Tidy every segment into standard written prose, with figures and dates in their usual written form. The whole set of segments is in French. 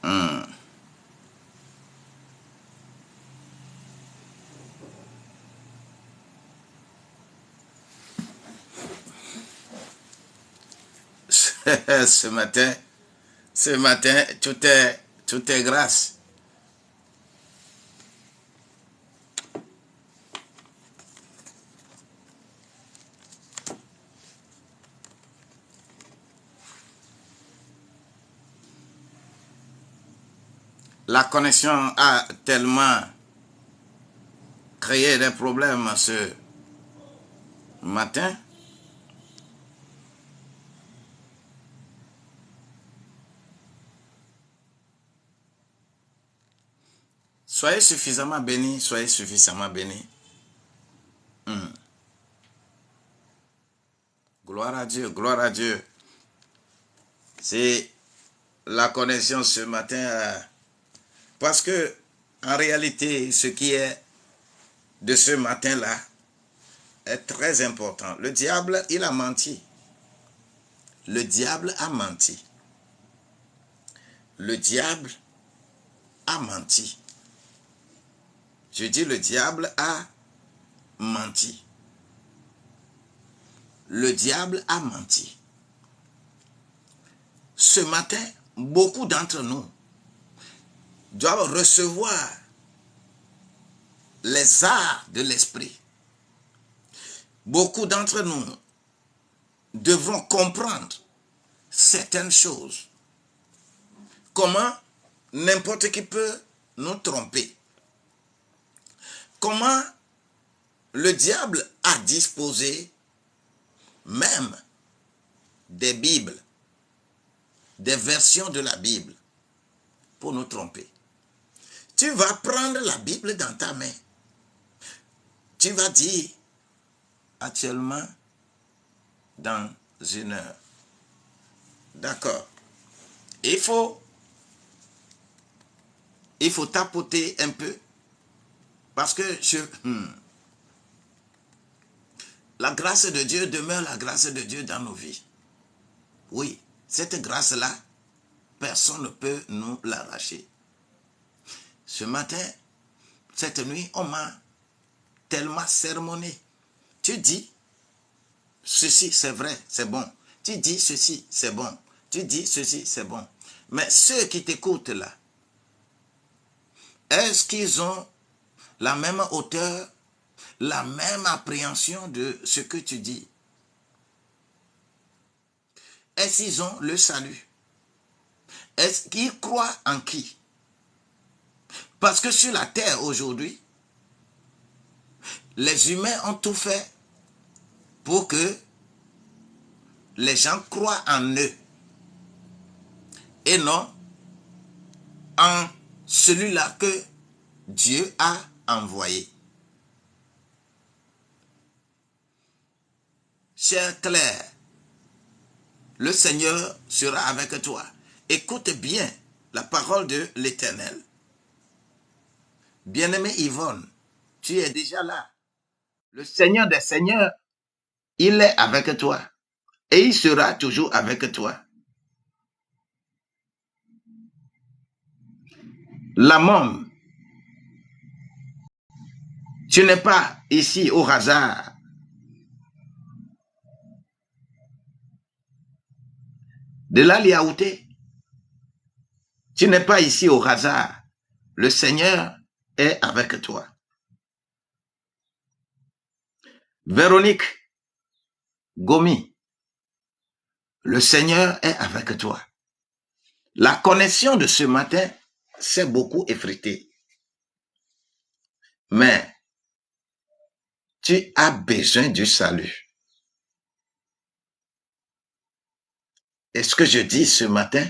Hmm. Ce matin, tout est grâce. La connexion a tellement créé des problèmes ce matin. Soyez suffisamment bénis, soyez suffisamment bénis. Gloire à Dieu, gloire à Dieu. C'est la connexion ce matin. Parce que, en réalité, ce qui est de ce matin-là est très important. Le diable, il a menti. Le diable a menti. Le diable a menti. Je dis le diable a menti. Le diable a menti. Ce matin, beaucoup d'entre nous doivent recevoir les arts de l'esprit. Beaucoup d'entre nous devront comprendre certaines choses. Comment n'importe qui peut nous tromper. Comment le diable a disposé même des Bibles, des versions de la Bible pour nous tromper. Tu vas prendre la Bible dans ta main. Tu vas dire actuellement dans une heure. D'accord. Il faut tapoter un peu parce que la grâce de Dieu demeure la grâce de Dieu dans nos vies. Oui, cette grâce-là, personne ne peut nous l'arracher. Ce matin, cette nuit, on m'a tellement sermonné. Tu dis, ceci c'est vrai, c'est bon. Tu dis ceci, c'est bon. Tu dis ceci, c'est bon. Mais ceux qui t'écoutent là, est-ce qu'ils ont la même hauteur, la même appréhension de ce que tu dis? Est-ce qu'ils ont le salut? Est-ce qu'ils croient en qui? Parce que sur la terre aujourd'hui, les humains ont tout fait pour que les gens croient en eux et non en celui-là que Dieu a envoyé. Chère Claire, le Seigneur sera avec toi. Écoute bien la parole de l'Éternel. Bien-aimée Yvonne, tu es déjà là. Le Seigneur des Seigneurs, il est avec toi et il sera toujours avec toi. La môme, tu n'es pas ici au hasard. De la Liaouté, tu n'es pas ici au hasard. Le Seigneur est avec toi. Véronique Gomi, le Seigneur est avec toi. La connexion de ce matin s'est beaucoup effritée. Mais tu as besoin du salut. Et ce que je dis ce matin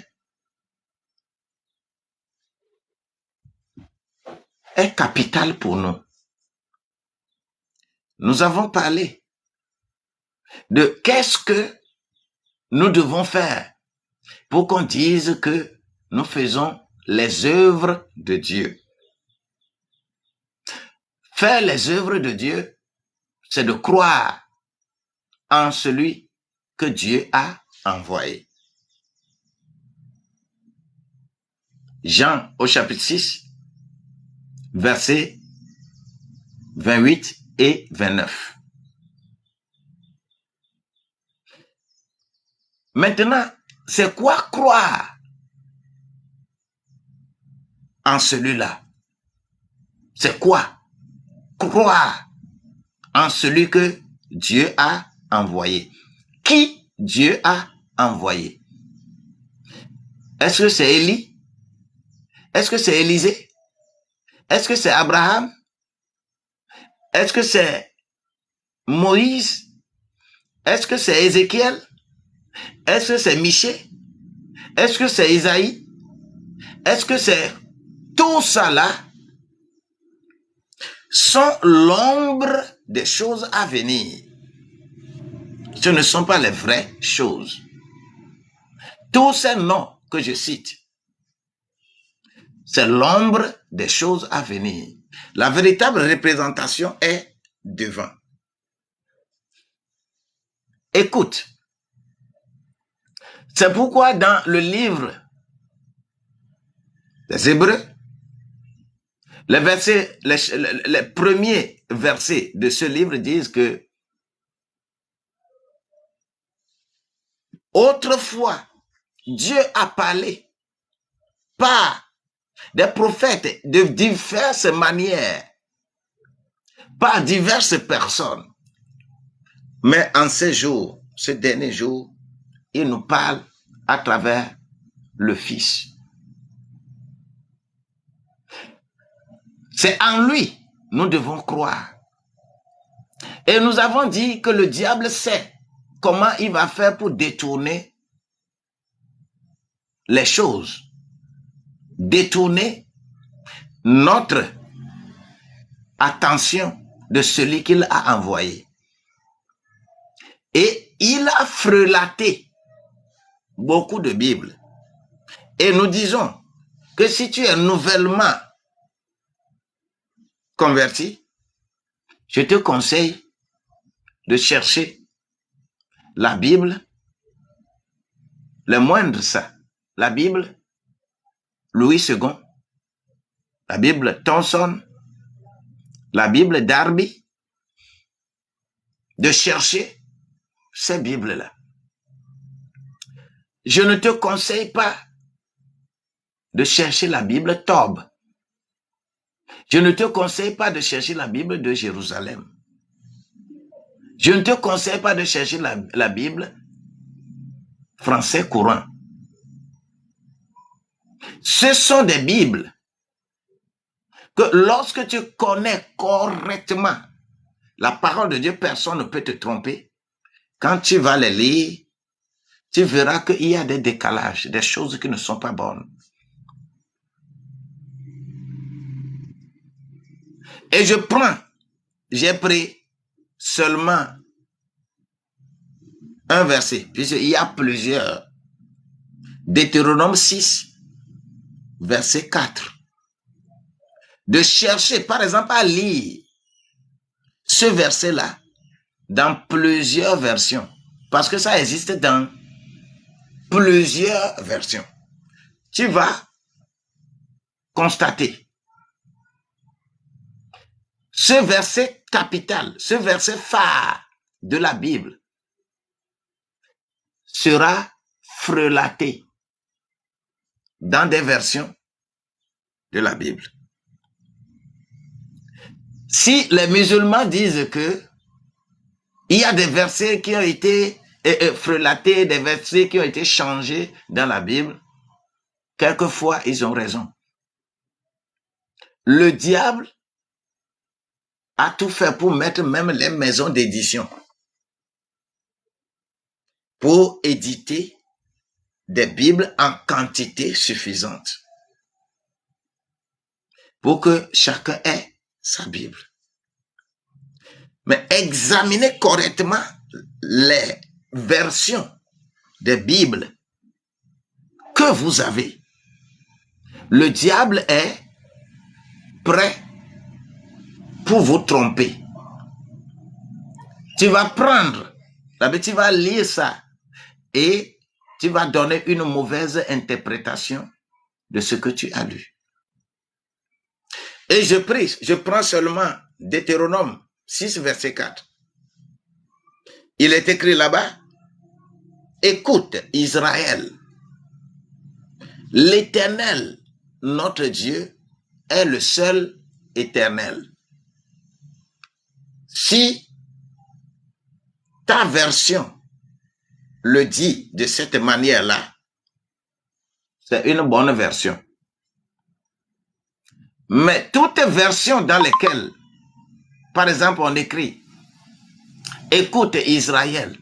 est capital pour nous. Nous avons parlé de qu'est-ce que nous devons faire pour qu'on dise que nous faisons les œuvres de Dieu. Faire les œuvres de Dieu, c'est de croire en celui que Dieu a envoyé. Jean au chapitre 6, versets 28 et 29. Maintenant, c'est quoi croire en celui-là? C'est quoi croire en celui que Dieu a envoyé? Qui Dieu a envoyé? Est-ce que c'est Élie? Est-ce que c'est Élisée? Est-ce que c'est Abraham? Est-ce que c'est Moïse? Est-ce que c'est Ézéchiel? Est-ce que c'est Michée? Est-ce que c'est Isaïe? Est-ce que c'est tout ça là sont l'ombre des choses à venir. Ce ne sont pas les vraies choses. Tous ces noms que je cite, c'est l'ombre des choses à venir. La véritable représentation est devant. Écoute, c'est pourquoi dans le livre des Hébreux, les premiers versets de ce livre disent que autrefois, Dieu a parlé par des prophètes de diverses manières, par diverses personnes. Mais en ces jours, ces derniers jours, il nous parle à travers le Fils. C'est en lui, nous devons croire. Et nous avons dit que le diable sait comment il va faire pour détourner les choses, détourner notre attention de celui qu'il a envoyé. Et il a frelaté beaucoup de Bibles. Et nous disons que si tu es nouvellement converti, je te conseille de chercher la Bible, le moindre ça, la Bible Louis II, la Bible Thomson, la Bible Darby, de chercher ces Bibles-là. Je ne te conseille pas de chercher la Bible Tob. Je ne te conseille pas de chercher la Bible de Jérusalem. Je ne te conseille pas de chercher la Bible français courant. Ce sont des Bibles que lorsque tu connais correctement la parole de Dieu, personne ne peut te tromper. Quand tu vas les lire, tu verras qu'il y a des décalages, des choses qui ne sont pas bonnes. Et j'ai pris seulement un verset, puisqu'il y a plusieurs. Deutéronome 6, verset 4. De chercher, par exemple, à lire ce verset-là dans plusieurs versions. Parce que ça existe dans plusieurs versions. Tu vas constater ce verset capital, ce verset phare de la Bible sera frelaté dans des versions de la Bible. Si les musulmans disent que il y a des versets qui ont été frelatés, des versets qui ont été changés dans la Bible, quelquefois ils ont raison. Le diable a tout fait pour mettre même les maisons d'édition pour éditer des Bibles en quantité suffisante pour que chacun ait sa Bible. Mais examinez correctement les versions des Bibles que vous avez. Le diable est prêt pour vous tromper. Tu vas prendre, tu vas lire ça et tu vas donner une mauvaise interprétation de ce que tu as lu. Et je prends seulement Deutéronome 6, verset 4. Il est écrit là-bas, écoute Israël, l'Éternel, notre Dieu, est le seul éternel. Si ta version le dit de cette manière-là, c'est une bonne version. Mais toute version dans lesquelles, par exemple, on écrit « Écoute Israël,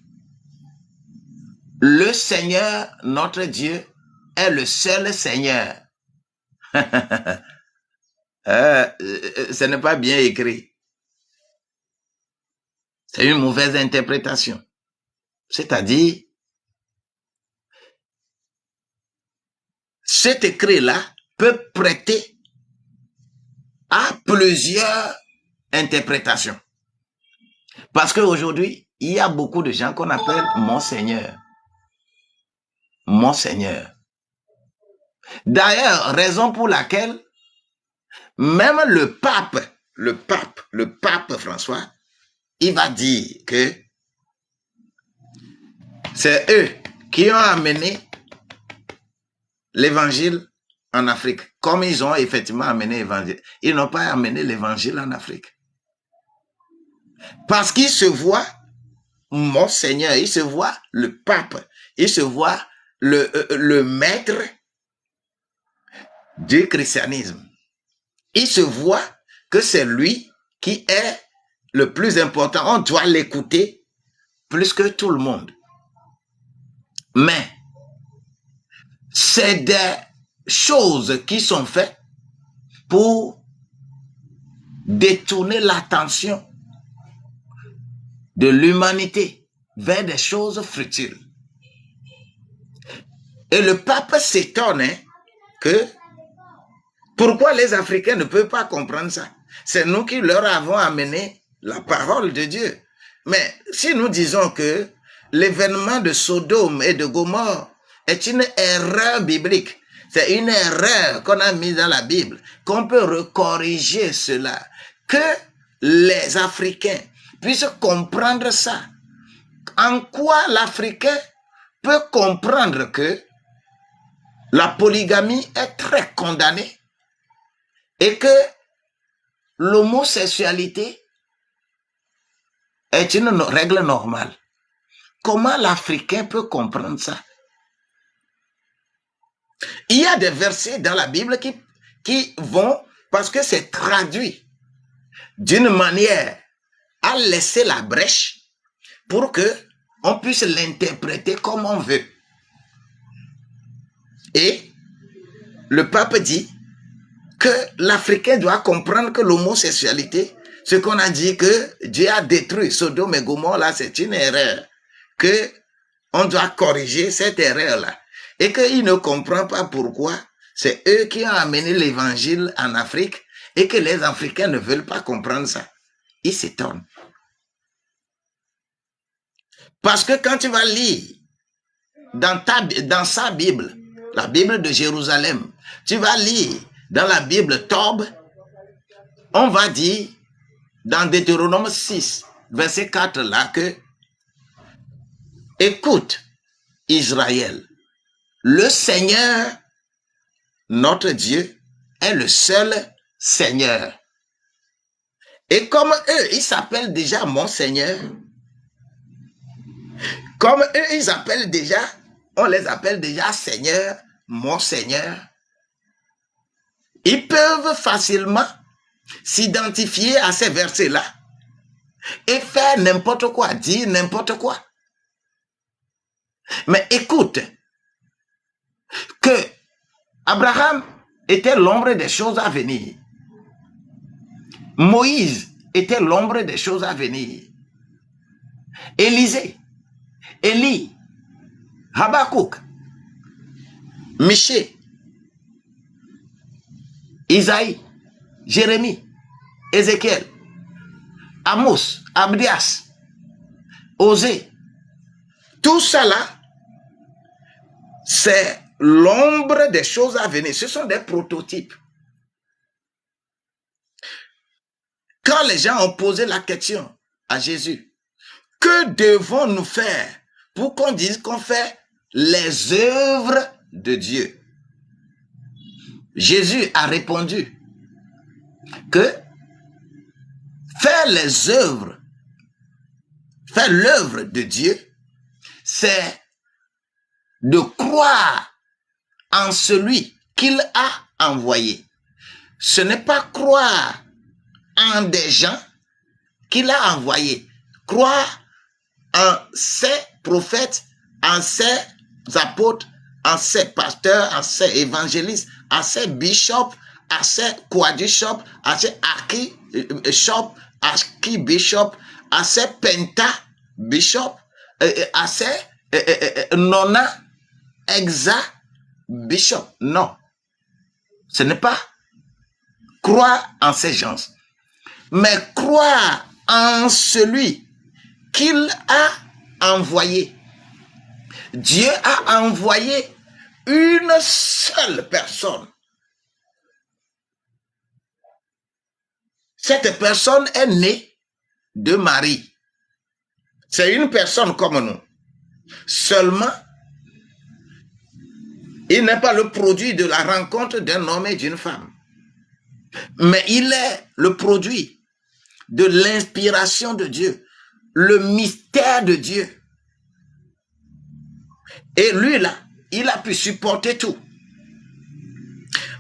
le Seigneur, notre Dieu, est le seul Seigneur. » Ce n'est pas bien écrit. C'est une mauvaise interprétation. C'est-à-dire, cet écrit-là peut prêter à plusieurs interprétations. Parce qu'aujourd'hui, il y a beaucoup de gens qu'on appelle mon Seigneur. Mon Seigneur. D'ailleurs, raison pour laquelle même le pape François, il va dire que c'est eux qui ont amené l'évangile en Afrique. Comme ils ont effectivement amené l'évangile. Ils n'ont pas amené l'évangile en Afrique. Parce qu'ils se voient mon Seigneur, ils se voient le pape, ils se voient le maître du christianisme. Ils se voient que c'est lui qui est le plus important. On doit l'écouter plus que tout le monde. Mais c'est des choses qui sont faites pour détourner l'attention de l'humanité vers des choses futiles. Et le pape s'étonne que pourquoi les Africains ne peuvent pas comprendre ça. C'est nous qui leur avons amené la parole de Dieu. Mais si nous disons que l'événement de Sodome et de Gomorrhe est une erreur biblique, c'est une erreur qu'on a mise dans la Bible, qu'on peut recorriger cela, que les Africains puissent comprendre ça. En quoi l'Africain peut comprendre que la polygamie est très condamnée et que l'homosexualité est une règle normale. Comment l'Africain peut comprendre ça? Il y a des versets dans la Bible qui vont, parce que c'est traduit d'une manière à laisser la brèche pour que on puisse l'interpréter comme on veut. Et le pape dit que l'Africain doit comprendre que l'homosexualité, ce qu'on a dit que Dieu a détruit Sodome et Gomorrhe, là, c'est une erreur. Que on doit corriger cette erreur-là. Et qu'il ne comprend pas pourquoi c'est eux qui ont amené l'évangile en Afrique et que les Africains ne veulent pas comprendre ça. Ils s'étonnent. Parce que quand tu vas lire dans sa Bible, la Bible de Jérusalem, tu vas lire dans la Bible Tob, on va dire dans Deutéronome 6, verset 4 là que écoute Israël, le Seigneur, notre Dieu, est le seul Seigneur. Et comme eux, ils s'appellent déjà mon Seigneur, comme eux, ils appellent déjà, on les appelle déjà Seigneur, mon Seigneur, ils peuvent facilement s'identifier à ces versets-là et faire n'importe quoi, dire n'importe quoi. Mais écoute, que Abraham était l'ombre des choses à venir. Moïse était l'ombre des choses à venir. Élisée, Élie, Habakkuk, Michée, Isaïe, Jérémie, Ézéchiel, Amos, Abdias, Osée, tout ça là, c'est l'ombre des choses à venir. Ce sont des prototypes. Quand les gens ont posé la question à Jésus, que devons-nous faire pour qu'on dise qu'on fait les œuvres de Dieu? Jésus a répondu que faire les œuvres, faire l'œuvre de Dieu, c'est de croire en celui qu'il a envoyé. Ce n'est pas croire en des gens qu'il a envoyés. Croire en ses prophètes, en ses apôtres, en ses pasteurs, en ses évangélistes, en ses bishops, en ses quadrishops, en ses archbishops, archbishops, en ses pentabishops, en ses nona exa-bishops. Non, ce n'est pas croire en ces gens, mais croire en celui qu'il a envoyé. Dieu a envoyé une seule personne. Cette personne est née de Marie. C'est une personne comme nous. Seulement, il n'est pas le produit de la rencontre d'un homme et d'une femme. Mais il est le produit de l'inspiration de Dieu, le mystère de Dieu. Et lui, là, il a pu supporter tout.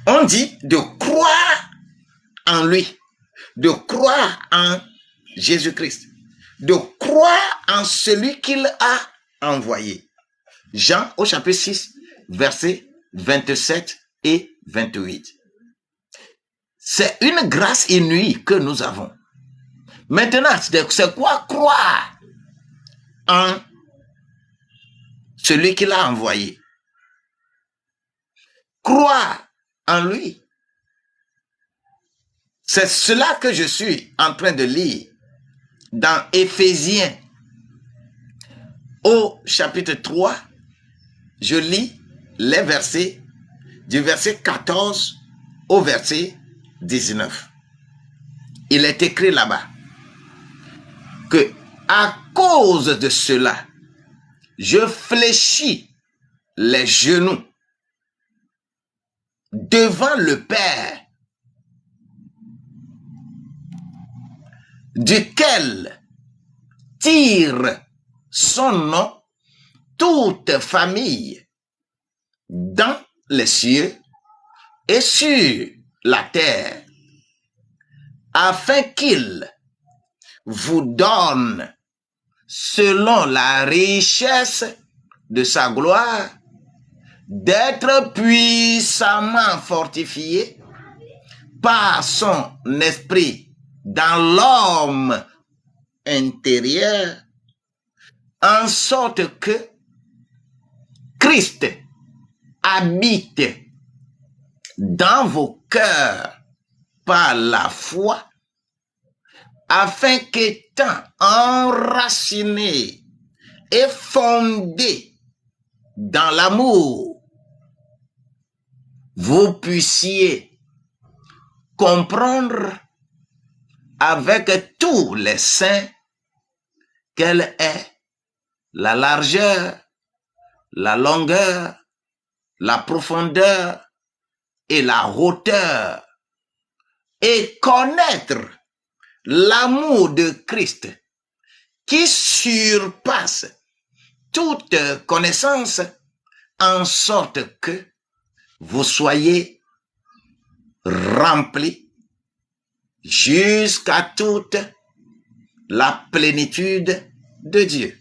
On dit de croire en lui, de croire en Jésus-Christ, de croire en celui qu'il a envoyé. Jean au chapitre 6, versets 27 et 28. C'est une grâce inouïe que nous avons. Maintenant, c'est quoi croire en celui qu'il a envoyé? Croire en lui. C'est cela que je suis en train de lire dans Éphésiens au chapitre 3. Je lis les versets du verset 14 au verset 19. Il est écrit là-bas que à cause de cela, je fléchis les genoux devant le Père, duquel tire son nom toute famille dans les cieux et sur la terre, afin qu'il vous donne, selon la richesse de sa gloire, d'être puissamment fortifié par son esprit dans l'homme intérieur, en sorte que Christ habite dans vos cœurs par la foi, afin qu'étant enracinés et fondés dans l'amour, vous puissiez comprendre avec tous les saints quelle est la largeur, la longueur, la profondeur et la hauteur, et connaître l'amour de Christ qui surpasse toute connaissance, en sorte que vous soyez remplis jusqu'à toute la plénitude de Dieu.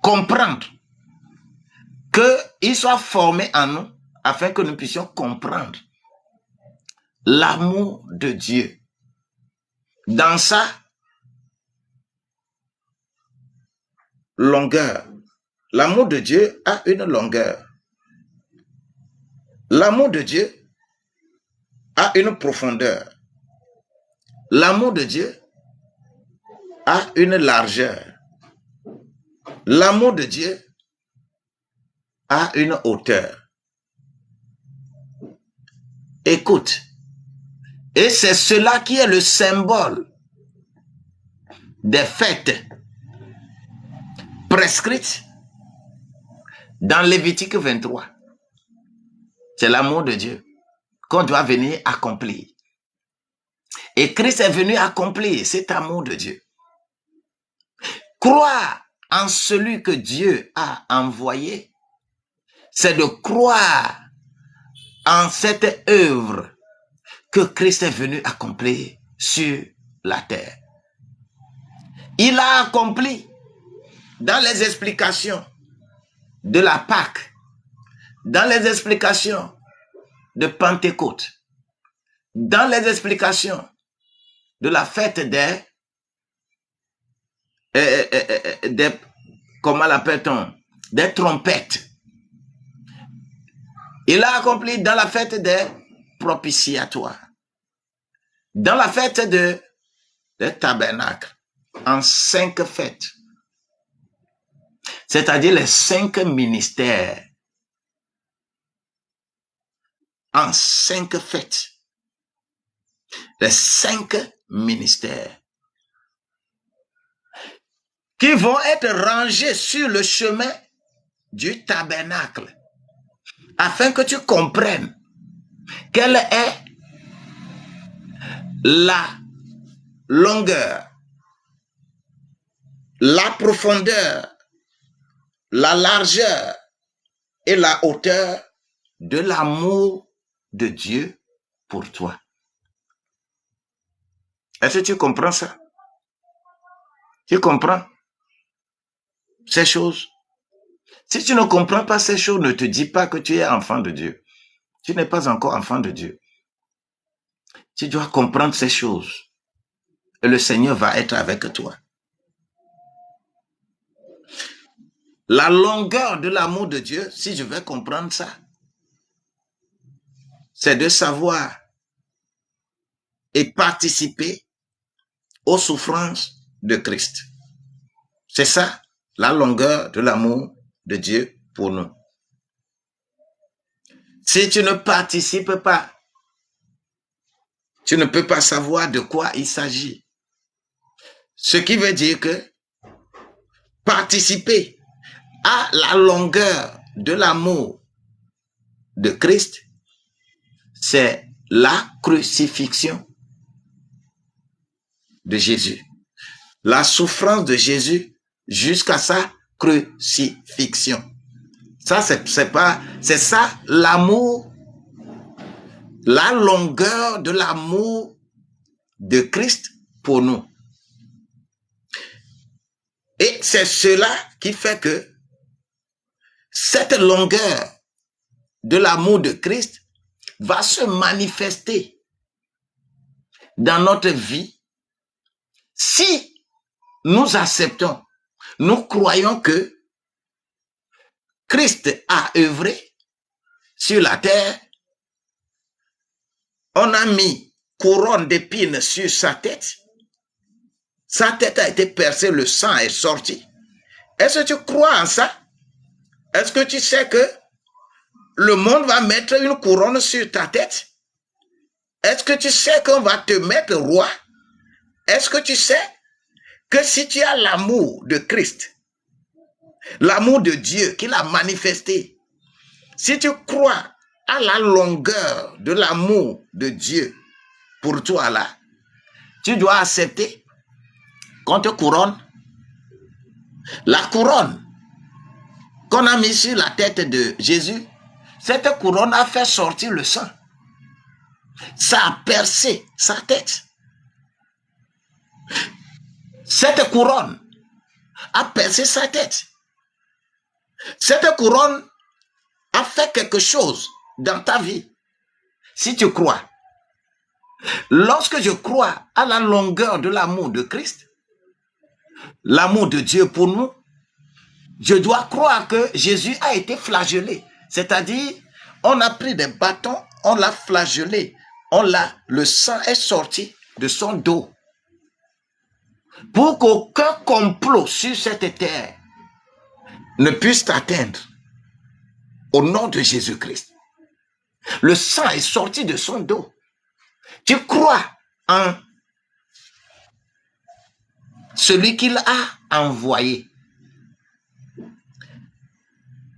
Comprendre qu'il soit formé en nous afin que nous puissions comprendre l'amour de Dieu dans sa longueur. L'amour de Dieu a une longueur. L'amour de Dieu a une profondeur. L'amour de Dieu a une largeur. L'amour de Dieu a une hauteur. Écoute. Et c'est cela qui est le symbole des fêtes prescrites dans Lévitique 23. C'est l'amour de Dieu qu'on doit venir accomplir. Et Christ est venu accomplir cet amour de Dieu. Croire en celui que Dieu a envoyé, c'est de croire en cette œuvre que Christ est venu accomplir sur la terre. Il a accompli dans les explications de la Pâque, dans les explications de Pentecôte, dans les explications de la fête comment l'appelle-t-on, des trompettes. Il a accompli dans la fête des propitiatoires, dans la fête des tabernacles, en 5 fêtes, c'est-à-dire les 5 ministères, en 5 fêtes, les 5 ministères qui vont être rangés sur le chemin du tabernacle, afin que tu comprennes quelle est la longueur, la profondeur, la largeur et la hauteur de l'amour de Dieu pour toi. Est-ce que tu comprends ça? Tu comprends ces choses? Si tu ne comprends pas ces choses, ne te dis pas que tu es enfant de Dieu. Tu n'es pas encore enfant de Dieu. Tu dois comprendre ces choses. Et le Seigneur va être avec toi. La longueur de l'amour de Dieu, si je vais comprendre ça, c'est de savoir et participer aux souffrances de Christ. C'est ça, la longueur de l'amour de Dieu pour nous. Si tu ne participes pas, tu ne peux pas savoir de quoi il s'agit. Ce qui veut dire que participer à la longueur de l'amour de Christ, c'est la crucifixion de Jésus. La souffrance de Jésus jusqu'à sa crucifixion. Ça, c'est ça l'amour, la longueur de l'amour de Christ pour nous. Et c'est cela qui fait que cette longueur de l'amour de Christ va se manifester dans notre vie si nous acceptons, nous croyons que Christ a œuvré sur la terre, on a mis couronne d'épines sur sa tête a été percée, le sang est sorti. Est-ce que tu crois en ça? Est-ce que tu sais que le monde va mettre une couronne sur ta tête? Est-ce que tu sais qu'on va te mettre roi? Est-ce que tu sais que si tu as l'amour de Christ, l'amour de Dieu qu'il a manifesté, si tu crois à la longueur de l'amour de Dieu pour toi là, tu dois accepter qu'on te couronne. La couronne qu'on a mis sur la tête de Jésus, cette couronne a fait sortir le sang. Ça a percé sa tête. Cette couronne a percé sa tête. Cette couronne a fait quelque chose dans ta vie. Si tu crois. Lorsque je crois à la longueur de l'amour de Christ, l'amour de Dieu pour nous, je dois croire que Jésus a été flagellé. C'est-à-dire, on a pris des bâtons, on l'a flagellé. Le sang est sorti de son dos. Pour qu'aucun complot sur cette terre ne puisse t'atteindre. Au nom de Jésus-Christ. Le sang est sorti de son dos. Tu crois en celui qu'il a envoyé.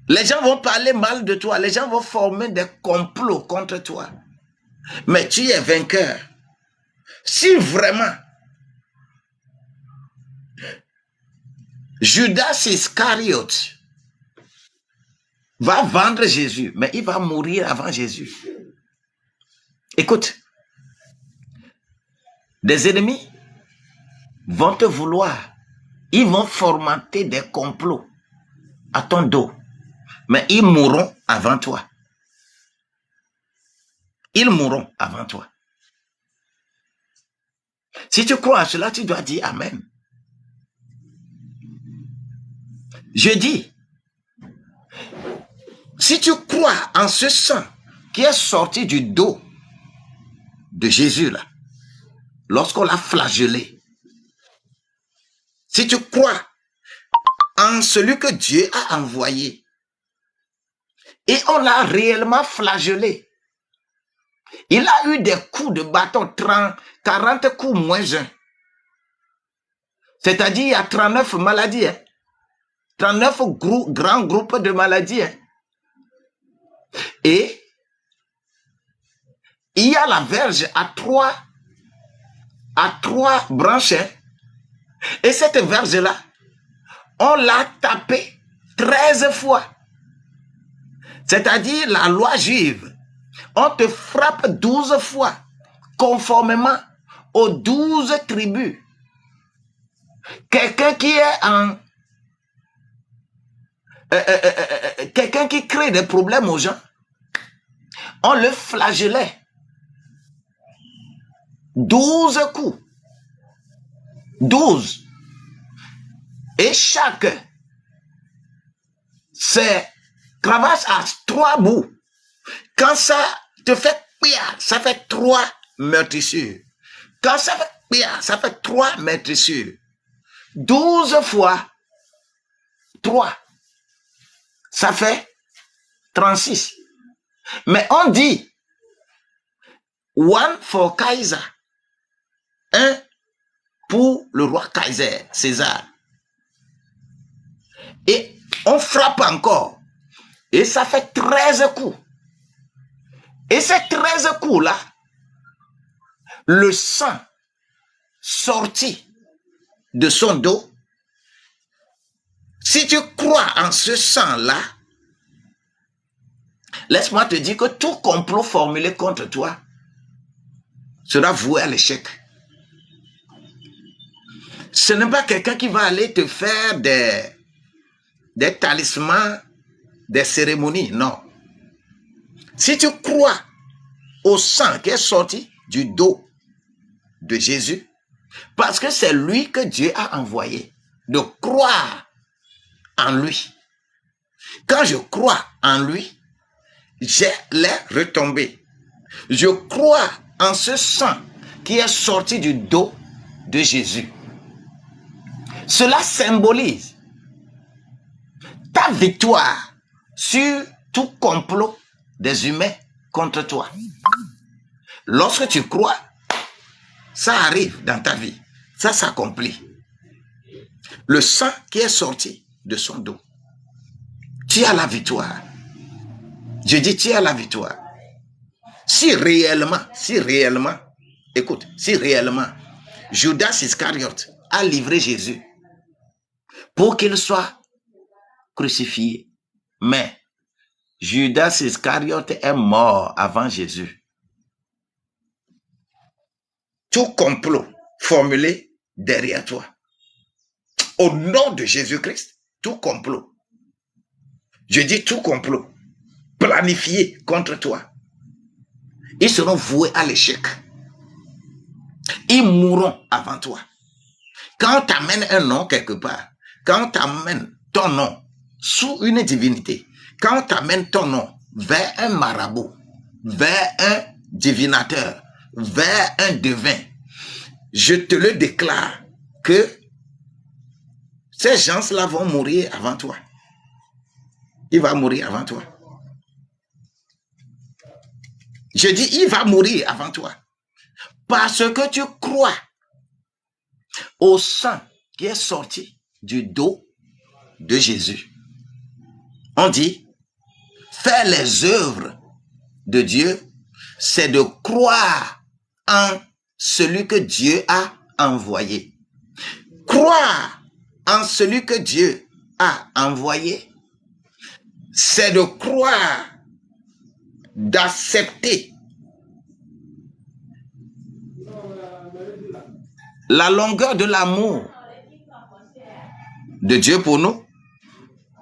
Les gens vont parler mal de toi. Les gens vont former des complots contre toi. Mais tu es vainqueur. Si vraiment Judas Iscariote va vendre Jésus, mais il va mourir avant Jésus. Écoute, des ennemis vont te vouloir. Ils vont fomenter des complots à ton dos. Mais ils mourront avant toi. Ils mourront avant toi. Si tu crois à cela, tu dois dire Amen. Je dis, si tu crois en ce sang qui est sorti du dos de Jésus là, lorsqu'on l'a flagellé, si tu crois en celui que Dieu a envoyé et on l'a réellement flagellé, il a eu des coups de bâton, 40 coups moins 1. C'est-à-dire, il y a 39 maladies. 39 grands groupes de maladies. Et il y a la verge à trois branches. Et cette verge-là, on l'a tapée 13 fois. C'est-à-dire, la loi juive, on te frappe 12 fois, conformément aux 12 tribus. Quelqu'un qui est en... quelqu'un qui crée des problèmes aux gens, on le flagellait. 12 coups. 12. Et chaque c'est cravache à 3 bouts. Quand ça te fait pia, ça fait 3 meurtrissures. Quand ça fait pia, ça fait 3 meurtrissures. 12 fois 3. Ça fait 36. Mais on dit one for Kaiser. 1 pour le roi Kaiser, César. Et on frappe encore. Et ça fait 13 coups. Et ces 13 coups-là, le sang sorti de son dos, si tu crois en ce sang-là, laisse-moi te dire que tout complot formulé contre toi sera voué à l'échec. Ce n'est pas quelqu'un qui va aller te faire des talismans, des cérémonies, non. Si tu crois au sang qui est sorti du dos de Jésus, parce que c'est lui que Dieu a envoyé, de croire en lui. Quand je crois en lui, j'ai les retombées. Je crois en ce sang qui est sorti du dos de Jésus. Cela symbolise ta victoire sur tout complot des humains contre toi. Lorsque tu crois, ça arrive dans ta vie. Ça s'accomplit. Le sang qui est sorti de son dos. Tu as la victoire. Je dis, tu as la victoire. Si réellement, écoute, si réellement, Judas Iscariote a livré Jésus pour qu'il soit crucifié, mais Judas Iscariote est mort avant Jésus. Tout complot formulé derrière toi. Au nom de Jésus-Christ, tout complot. Je dis tout complot planifié contre toi. Ils seront voués à l'échec. Ils mourront avant toi. Quand tu amènes un nom quelque part, quand tu amènes ton nom sous une divinité, quand tu amènes ton nom vers un marabout, vers un divinateur, vers un devin, je te le déclare que ces gens-là vont mourir avant toi. Il va mourir avant toi. Je dis, il va mourir avant toi. Parce que tu crois au sang qui est sorti du dos de Jésus. On dit, faire les œuvres de Dieu, c'est de croire en celui que Dieu a envoyé. Croire en celui que Dieu a envoyé, c'est de croire, d'accepter la longueur de l'amour de Dieu pour nous,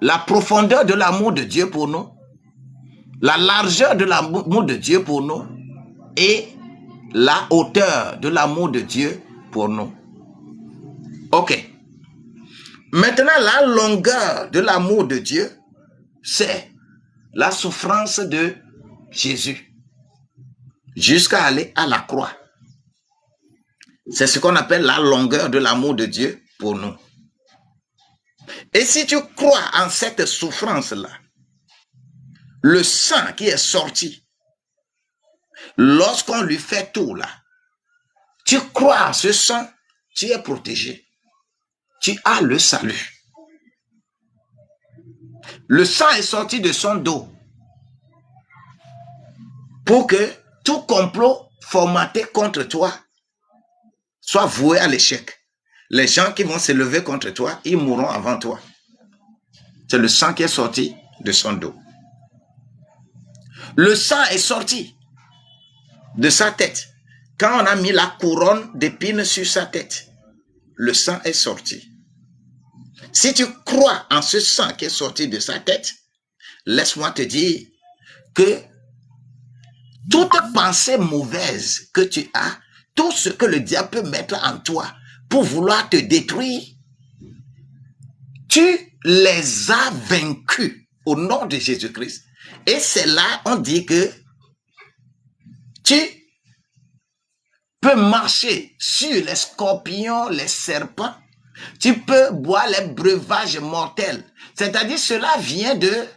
la profondeur de l'amour de Dieu pour nous, la largeur de l'amour de Dieu pour nous et la hauteur de l'amour de Dieu pour nous. Ok. Maintenant, la longueur de l'amour de Dieu, c'est la souffrance de Jésus jusqu'à aller à la croix. C'est ce qu'on appelle la longueur de l'amour de Dieu pour nous. Et si tu crois en cette souffrance-là, le sang qui est sorti, lorsqu'on lui fait tout là, tu crois en ce sang, tu es protégé. Tu as le salut. Le sang est sorti de son dos pour que tout complot formaté contre toi soit voué à l'échec. Les gens qui vont se lever contre toi, ils mourront avant toi. C'est le sang qui est sorti de son dos. Le sang est sorti de sa tête. Quand on a mis la couronne d'épines sur sa tête, le sang est sorti. Si tu crois en ce sang qui est sorti de sa tête, laisse-moi te dire que toute pensée mauvaise que tu as, tout ce que le diable peut mettre en toi pour vouloir te détruire, tu les as vaincus au nom de Jésus-Christ. Et c'est là, on dit que tu peux marcher sur les scorpions, les serpents, tu peux boire les breuvages mortels. C'est-à-dire, cela vient de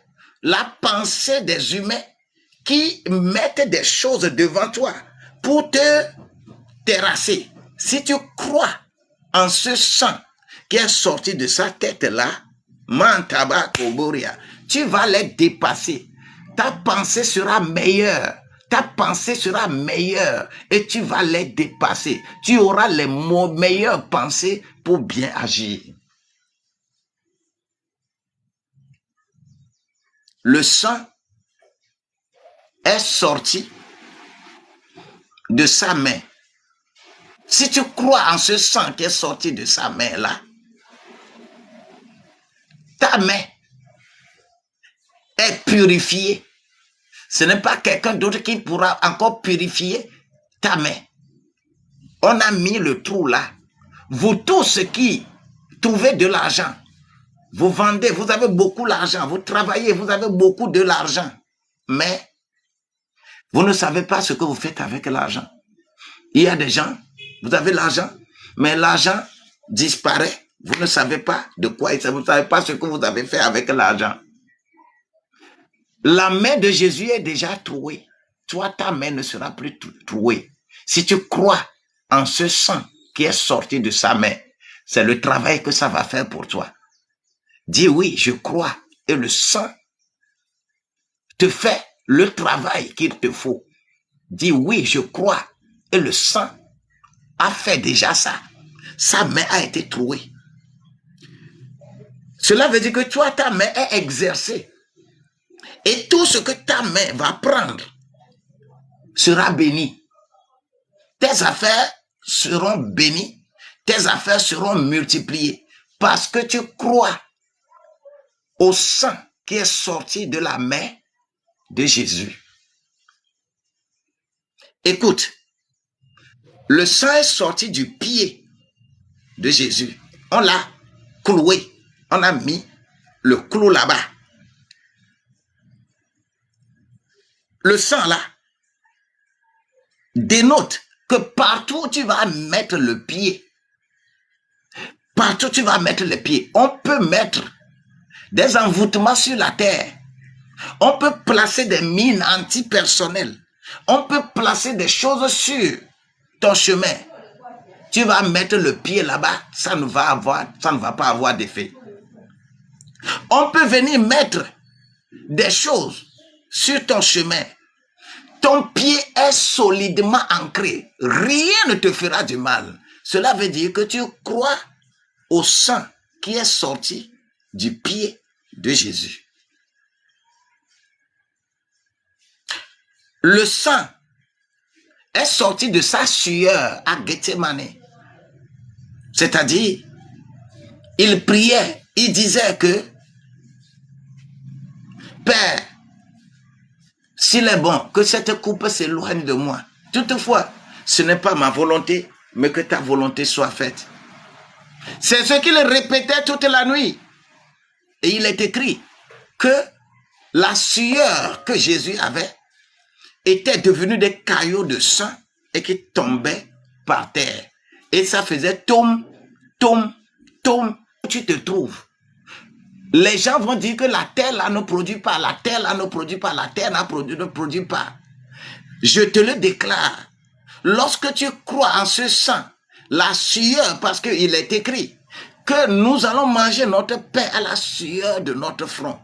la pensée des humains qui mettent des choses devant toi pour te terrasser. Si tu crois en ce sang qui est sorti de sa tête-là, tu vas les dépasser. Ta pensée sera meilleure. Ta pensée sera meilleure et tu vas les dépasser. Tu auras les meilleures pensées pour bien agir. Le sang est sorti de sa main. Si tu crois en ce sang qui est sorti de sa main là, ta main est purifiée. Ce n'est pas quelqu'un d'autre qui pourra encore purifier ta main. On a mis le trou là. Vous tous qui trouvez de l'argent, vous vendez, vous avez beaucoup d'argent, vous travaillez, vous avez beaucoup de l'argent, mais vous ne savez pas ce que vous faites avec l'argent. Il y a des gens, vous avez l'argent, mais l'argent disparaît. Vous ne savez pas de quoi il s'agit, vous ne savez pas ce que vous avez fait avec l'argent. La main de Jésus est déjà trouée. Toi, ta main ne sera plus trouée. Si tu crois en ce sang qui est sorti de sa main, c'est le travail que ça va faire pour toi. Dis oui, je crois. Et le sang te fait le travail qu'il te faut. Dis oui, je crois. Et le sang a fait déjà ça. Sa main a été trouée. Cela veut dire que toi, ta main est exercée. Et tout ce que ta main va prendre sera béni. Tes affaires seront bénies. Tes affaires seront multipliées. Parce que tu crois au sang qui est sorti de la main de Jésus. Écoute, le sang est sorti du pied de Jésus. On l'a cloué. On a mis le clou là-bas. Le sang là dénote que partout où tu vas mettre le pied, partout où tu vas mettre le pied, on peut mettre des envoûtements sur la terre. On peut placer des mines antipersonnelles. On peut placer des choses sur ton chemin. Tu vas mettre le pied là-bas, ça ne va pas avoir d'effet. On peut venir mettre des choses sur ton chemin. Ton pied est solidement ancré. Rien ne te fera du mal. Cela veut dire que tu crois au sang qui est sorti du pied de Jésus. Le sang est sorti de sa sueur à Gethsemane. C'est-à-dire, il priait, il disait que, Père, s'il est bon, que cette coupe s'éloigne de moi. Toutefois, ce n'est pas ma volonté, mais que ta volonté soit faite. C'est ce qu'il répétait toute la nuit. Et il est écrit que la sueur que Jésus avait était devenue des caillots de sang et qui tombaient par terre. Et ça faisait tom, tom, tom. Tu te trouves. Les gens vont dire que la terre là ne produit pas, la terre là ne produit pas, la terre ne produit pas. Je te le déclare. Lorsque tu crois en ce sang, la sueur, parce qu'il est écrit que nous allons manger notre pain à la sueur de notre front.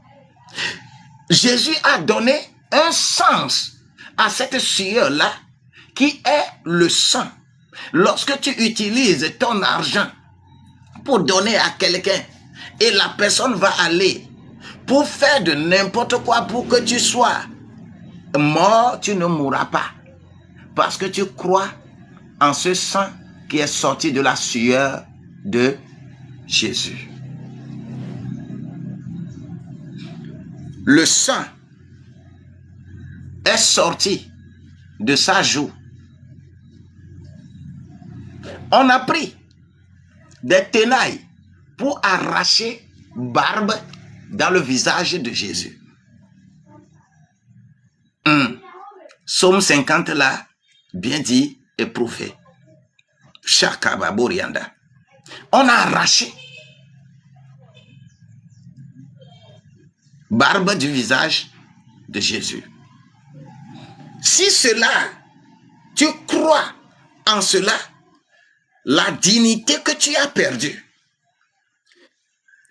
Jésus a donné un sens à cette sueur-là qui est le sang. Lorsque tu utilises ton argent pour donner à quelqu'un et la personne va aller pour faire de n'importe quoi pour que tu sois mort, tu ne mourras pas. Parce que tu crois en ce sang qui est sorti de la sueur de Jésus. Le sang est sorti de sa joue. On a pris des tenailles pour arracher barbe dans le visage de Jésus. Psaume 50 là, bien dit et prouvé. Chakababorianda. On a arraché barbe du visage de Jésus. Si cela, tu crois en cela, la dignité que tu as perdue,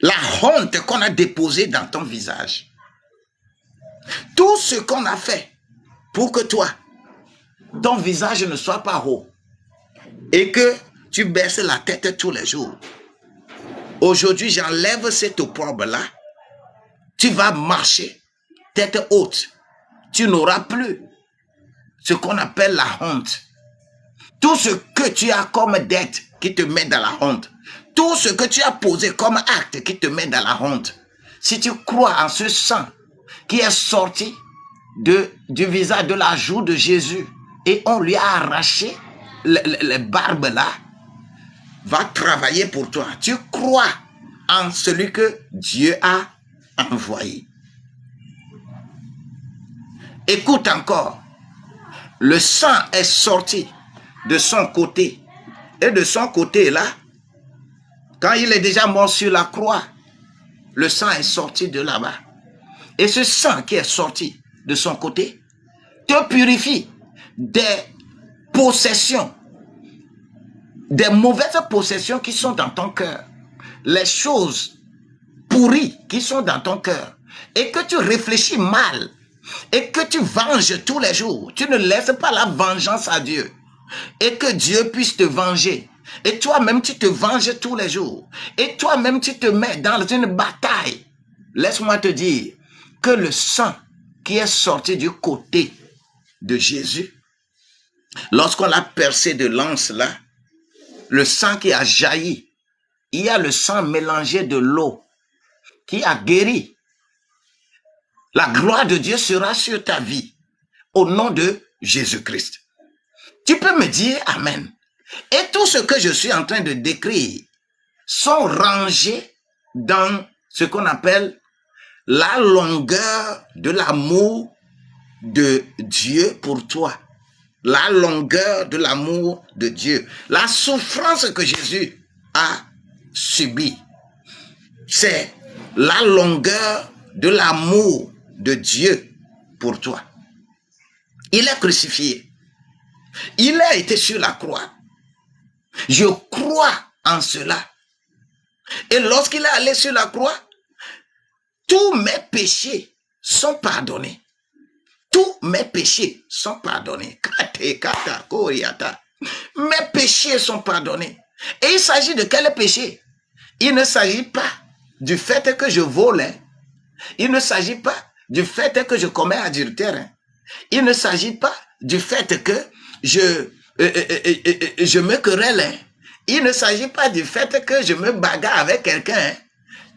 la honte qu'on a déposée dans ton visage, tout ce qu'on a fait pour que toi, ton visage ne soit pas haut et que tu baisses la tête tous les jours. Aujourd'hui, j'enlève cette opprobre-là. Tu vas marcher tête haute. Tu n'auras plus ce qu'on appelle la honte. Tout ce que tu as comme dette qui te met dans la honte, tout ce que tu as posé comme acte qui te met dans la honte, si tu crois en ce sang qui est sorti du visage, de la joue de Jésus, et on lui a arraché les barbes là, va travailler pour toi. Tu crois en celui que Dieu a envoyé. Écoute encore, le sang est sorti de son côté. Et de son côté là, quand il est déjà mort sur la croix, le sang est sorti de là-bas. Et ce sang qui est sorti de son côté te purifie des possessions, des mauvaises possessions qui sont dans ton cœur, les choses pourries qui sont dans ton cœur, et que tu réfléchis mal, et que tu venges tous les jours. Tu ne laisses pas la vengeance à Dieu, et que Dieu puisse te venger. Et toi-même, tu te venges tous les jours. Et toi-même, tu te mets dans une bataille. Laisse-moi te dire que le sang qui est sorti du côté de Jésus, lorsqu'on l'a percé de lance là, le sang qui a jailli, il y a le sang mélangé de l'eau qui a guéri. La gloire de Dieu sera sur ta vie au nom de Jésus-Christ. Tu peux me dire Amen. Et tout ce que je suis en train de décrire sont rangés dans ce qu'on appelle la longueur de l'amour de Dieu pour toi. La longueur de l'amour de Dieu. La souffrance que Jésus a subie. C'est la longueur de l'amour de Dieu pour toi. Il est crucifié. Il a été sur la croix. Je crois en cela. Et lorsqu'il est allé sur la croix, tous mes péchés sont pardonnés. Tous mes péchés sont pardonnés. Mes péchés sont pardonnés. Et il s'agit de quel péché? Il ne s'agit pas du fait que je vole. Il ne s'agit pas du fait que je commets adultère. Il ne s'agit pas du fait que je me querelle. Il ne s'agit pas du fait que je me bagarre avec quelqu'un.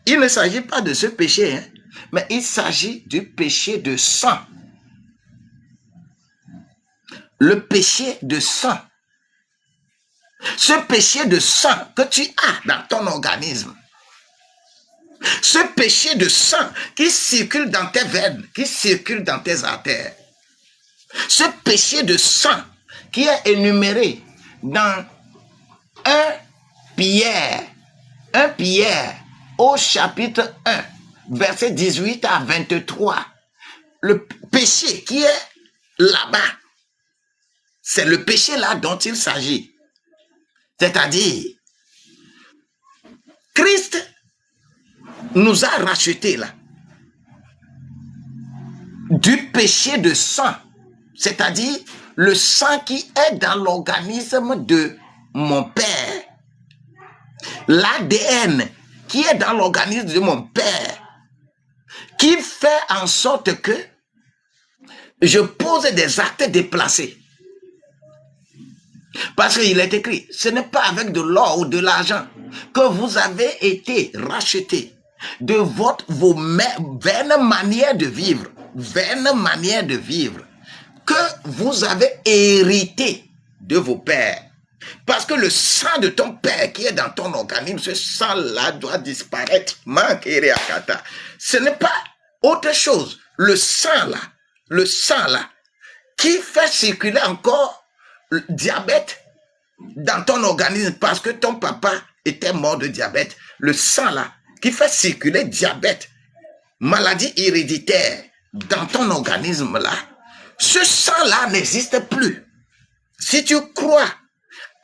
Il ne s'agit pas de ce péché. Mais il s'agit du péché de sang. Le péché de sang. Ce péché de sang que tu as dans ton organisme. Ce péché de sang qui circule dans tes veines, qui circule dans tes artères. Ce péché de sang qui est énuméré dans 1 Pierre au chapitre 1, verset 18 à 23. Le péché qui est là-bas, c'est le péché là dont il s'agit. C'est-à-dire, Christ nous a rachetés là, du péché de sang, c'est-à-dire le sang qui est dans l'organisme de mon père, l'ADN qui est dans l'organisme de mon père, qui fait en sorte que je pose des actes déplacés. Parce qu'il est écrit, ce n'est pas avec de l'or ou de l'argent que vous avez été rachetés de vos vaines manières de vivre, que vous avez hérité de vos pères. Parce que le sang de ton père qui est dans ton organisme, ce sang-là doit disparaître. Ce n'est pas autre chose. Le sang là, qui fait circuler encore le diabète dans ton organisme parce que ton papa était mort de diabète. Le sang là, qui fait circuler diabète, maladie héréditaire dans ton organisme là, ce sang là n'existe plus. Si tu crois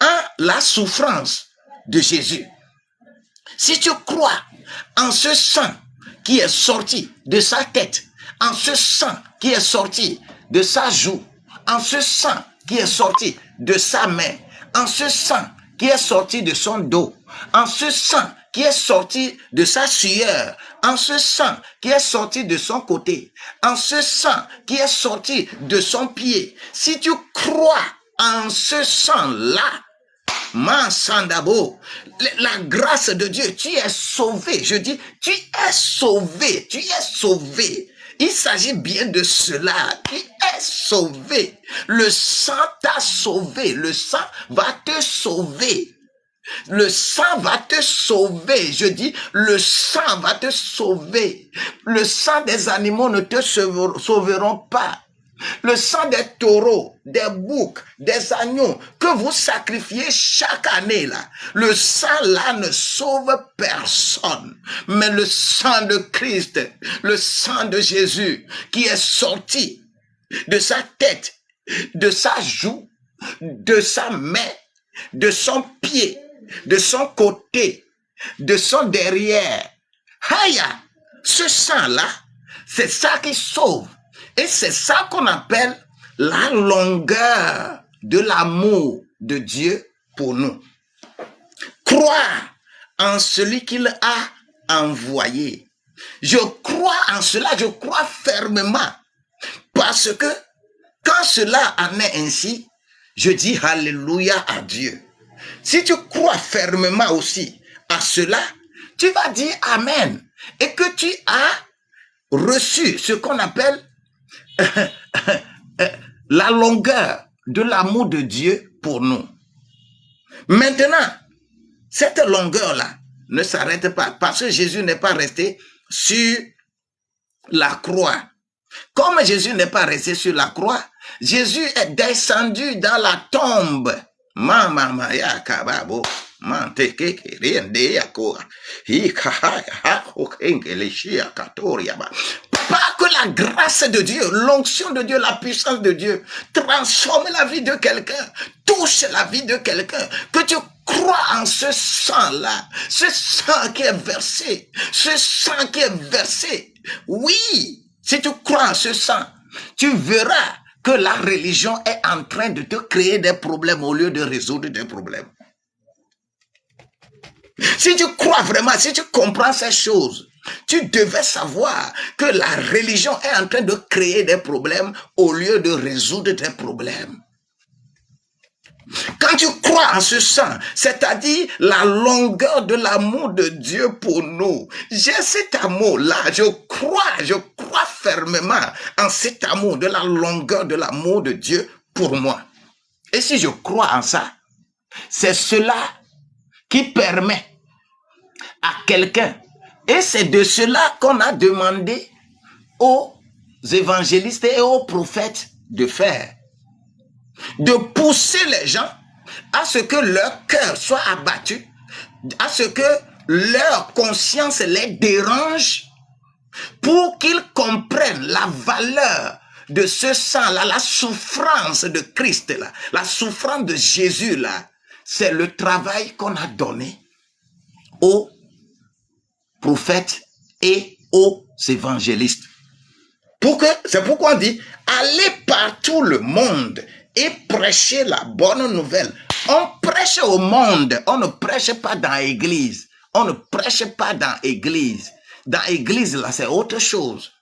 en la souffrance de Jésus, si tu crois en ce sang qui est sorti de sa tête, en ce sang qui est sorti de sa joue, en ce sang qui est sorti de sa main, en ce sang qui est sorti de son dos, en ce sang qui est sorti de sa sueur, en ce sang qui est sorti de son côté, en ce sang qui est sorti de son pied, si tu crois en ce sang-là, Mansandabo, la grâce de Dieu, tu es sauvé. Je dis, tu es sauvé, tu es sauvé. Il s'agit bien de cela. Tu es sauvé. Le sang t'a sauvé. Le sang va te sauver. Le sang va te sauver. Je dis, le sang va te sauver. Le sang des animaux ne te sauveront pas. Le sang des taureaux, des boucs, des agneaux que vous sacrifiez chaque année là, le sang là ne sauve personne. Mais le sang de Christ, le sang de Jésus qui est sorti de sa tête, de sa joue, de sa main, de son pied, de son côté, de son derrière. Haya, ce sang là, c'est ça qui sauve. Et c'est ça qu'on appelle la longueur de l'amour de Dieu pour nous. Croire en celui qu'il a envoyé. Je crois en cela, je crois fermement. Parce que quand cela en est ainsi, je dis Alléluia à Dieu. Si tu crois fermement aussi à cela, tu vas dire Amen. Et que tu as reçu ce qu'on appelle la longueur de l'amour de Dieu pour nous. Maintenant, cette longueur-là ne s'arrête pas parce que Jésus n'est pas resté sur la croix. Comme Jésus n'est pas resté sur la croix, Jésus est descendu dans la tombe. Pas que que la grâce de Dieu, l'onction de Dieu, la puissance de Dieu transforme la vie de quelqu'un, touche la vie de quelqu'un, que tu crois en ce sang-là, ce sang qui est versé, ce sang qui est versé. Oui, si tu crois en ce sang, tu verras que la religion est en train de te créer des problèmes au lieu de résoudre des problèmes. Si tu crois vraiment, si tu comprends ces choses, tu devais savoir que la religion est en train de créer des problèmes au lieu de résoudre des problèmes. Quand tu crois en ce sang, c'est-à-dire la longueur de l'amour de Dieu pour nous, j'ai cet amour-là, je crois fermement en cet amour, de la longueur de l'amour de Dieu pour moi. Et si je crois en ça, c'est cela qui permet à quelqu'un, et c'est de cela qu'on a demandé aux évangélistes et aux prophètes de faire, de pousser les gens à ce que leur cœur soit abattu, à ce que leur conscience les dérange, pour qu'ils comprennent la valeur de ce sang-là, la souffrance de Christ-là, la souffrance de Jésus-là. C'est le travail qu'on a donné aux prophètes et aux évangélistes. C'est pourquoi on dit, allez par tout le monde et prêchez la bonne nouvelle. On prêche au monde, on ne prêche pas dans l'église. On ne prêche pas dans l'église. Dans l'église, là, c'est autre chose.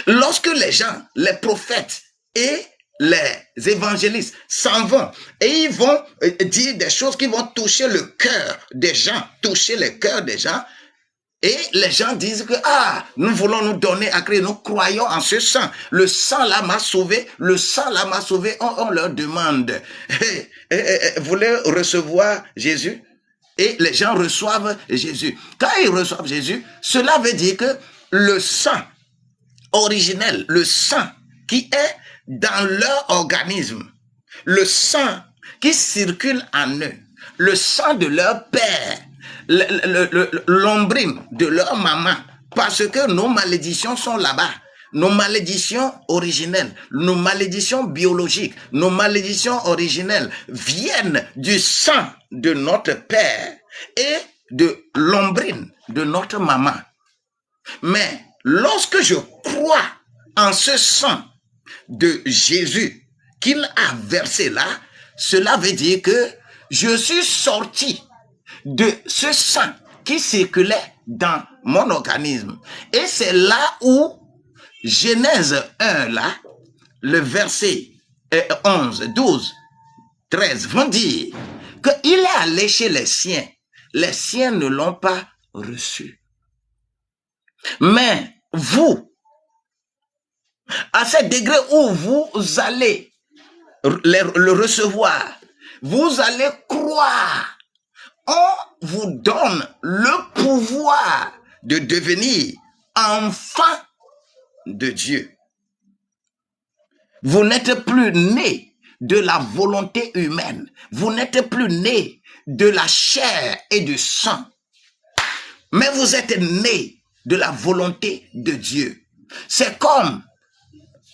Lorsque les gens, les prophètes et les évangélistes s'en vont et ils vont dire des choses qui vont toucher le cœur des gens, toucher le cœur des gens, et les gens disent que, nous voulons nous donner à Christ, nous croyons en ce sang. Le sang là m'a sauvé, le sang là m'a sauvé. On leur demande, vous voulez recevoir Jésus? Et les gens reçoivent Jésus. Quand ils reçoivent Jésus, cela veut dire que le sang originel, le sang qui est dans leur organisme, le sang qui circule en eux, le sang de leur père, l'ombrine de leur maman, parce que nos malédictions sont là-bas. Nos malédictions originelles, nos malédictions biologiques, nos malédictions originelles viennent du sang de notre père et de l'ombrine de notre maman. Mais lorsque je crois en ce sang de Jésus qu'il a versé là, cela veut dire que je suis sorti de ce sang qui circulait dans mon organisme. Et c'est là où Genèse 1, là, le verset 11, 12, 13, vont dire qu'il est allé chez les siens ne l'ont pas reçu. Mais vous, à ce degré où vous allez le recevoir, vous allez croire. On vous donne le pouvoir de devenir enfant de Dieu. Vous n'êtes plus né de la volonté humaine. Vous n'êtes plus né de la chair et du sang. Mais vous êtes né de la volonté de Dieu. C'est comme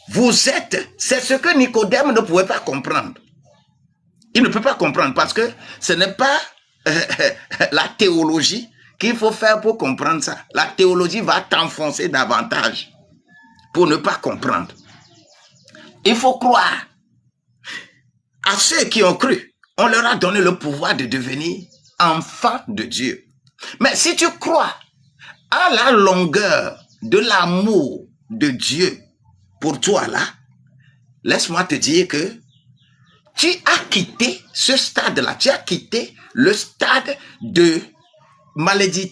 vous êtes, c'est ce que Nicodème ne pouvait pas comprendre. Il ne peut pas comprendre parce que ce n'est pas la théologie qu'il faut faire pour comprendre ça. La théologie va t'enfoncer davantage pour ne pas comprendre. Il faut croire. À ceux qui ont cru, on leur a donné le pouvoir de devenir enfants de Dieu. Mais si tu crois à la longueur de l'amour de Dieu pour toi là, laisse-moi te dire que tu as quitté ce stade-là. Tu as quitté le stade de maladie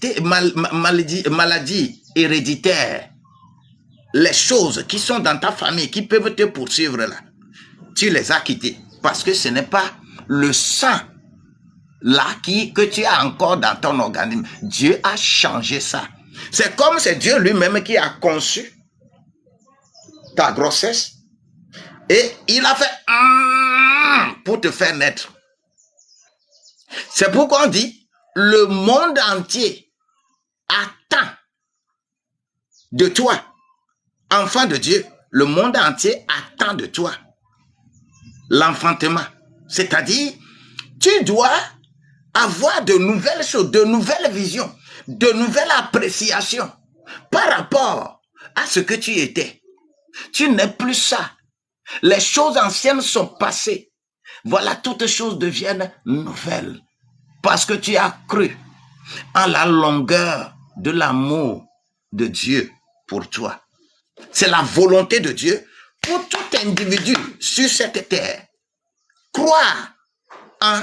héréditaire. Les choses qui sont dans ta famille, qui peuvent te poursuivre là, tu les as quittées. Parce que ce n'est pas le sang là que tu as encore dans ton organisme. Dieu a changé ça. C'est comme c'est Dieu lui-même qui a conçu ta grossesse. Et il a fait pour te faire naître. C'est pourquoi on dit, le monde entier attend de toi enfant de Dieu, le monde entier attend de toi l'enfantement. C'est-à-dire, tu dois avoir de nouvelles choses, de nouvelles visions, de nouvelles appréciations par rapport à ce que tu étais. Tu n'es plus ça. Les choses anciennes sont passées. Voilà, toutes choses deviennent nouvelles. Parce que tu as cru en la longueur de l'amour de Dieu pour toi. C'est la volonté de Dieu pour tout individu sur cette terre. Croire en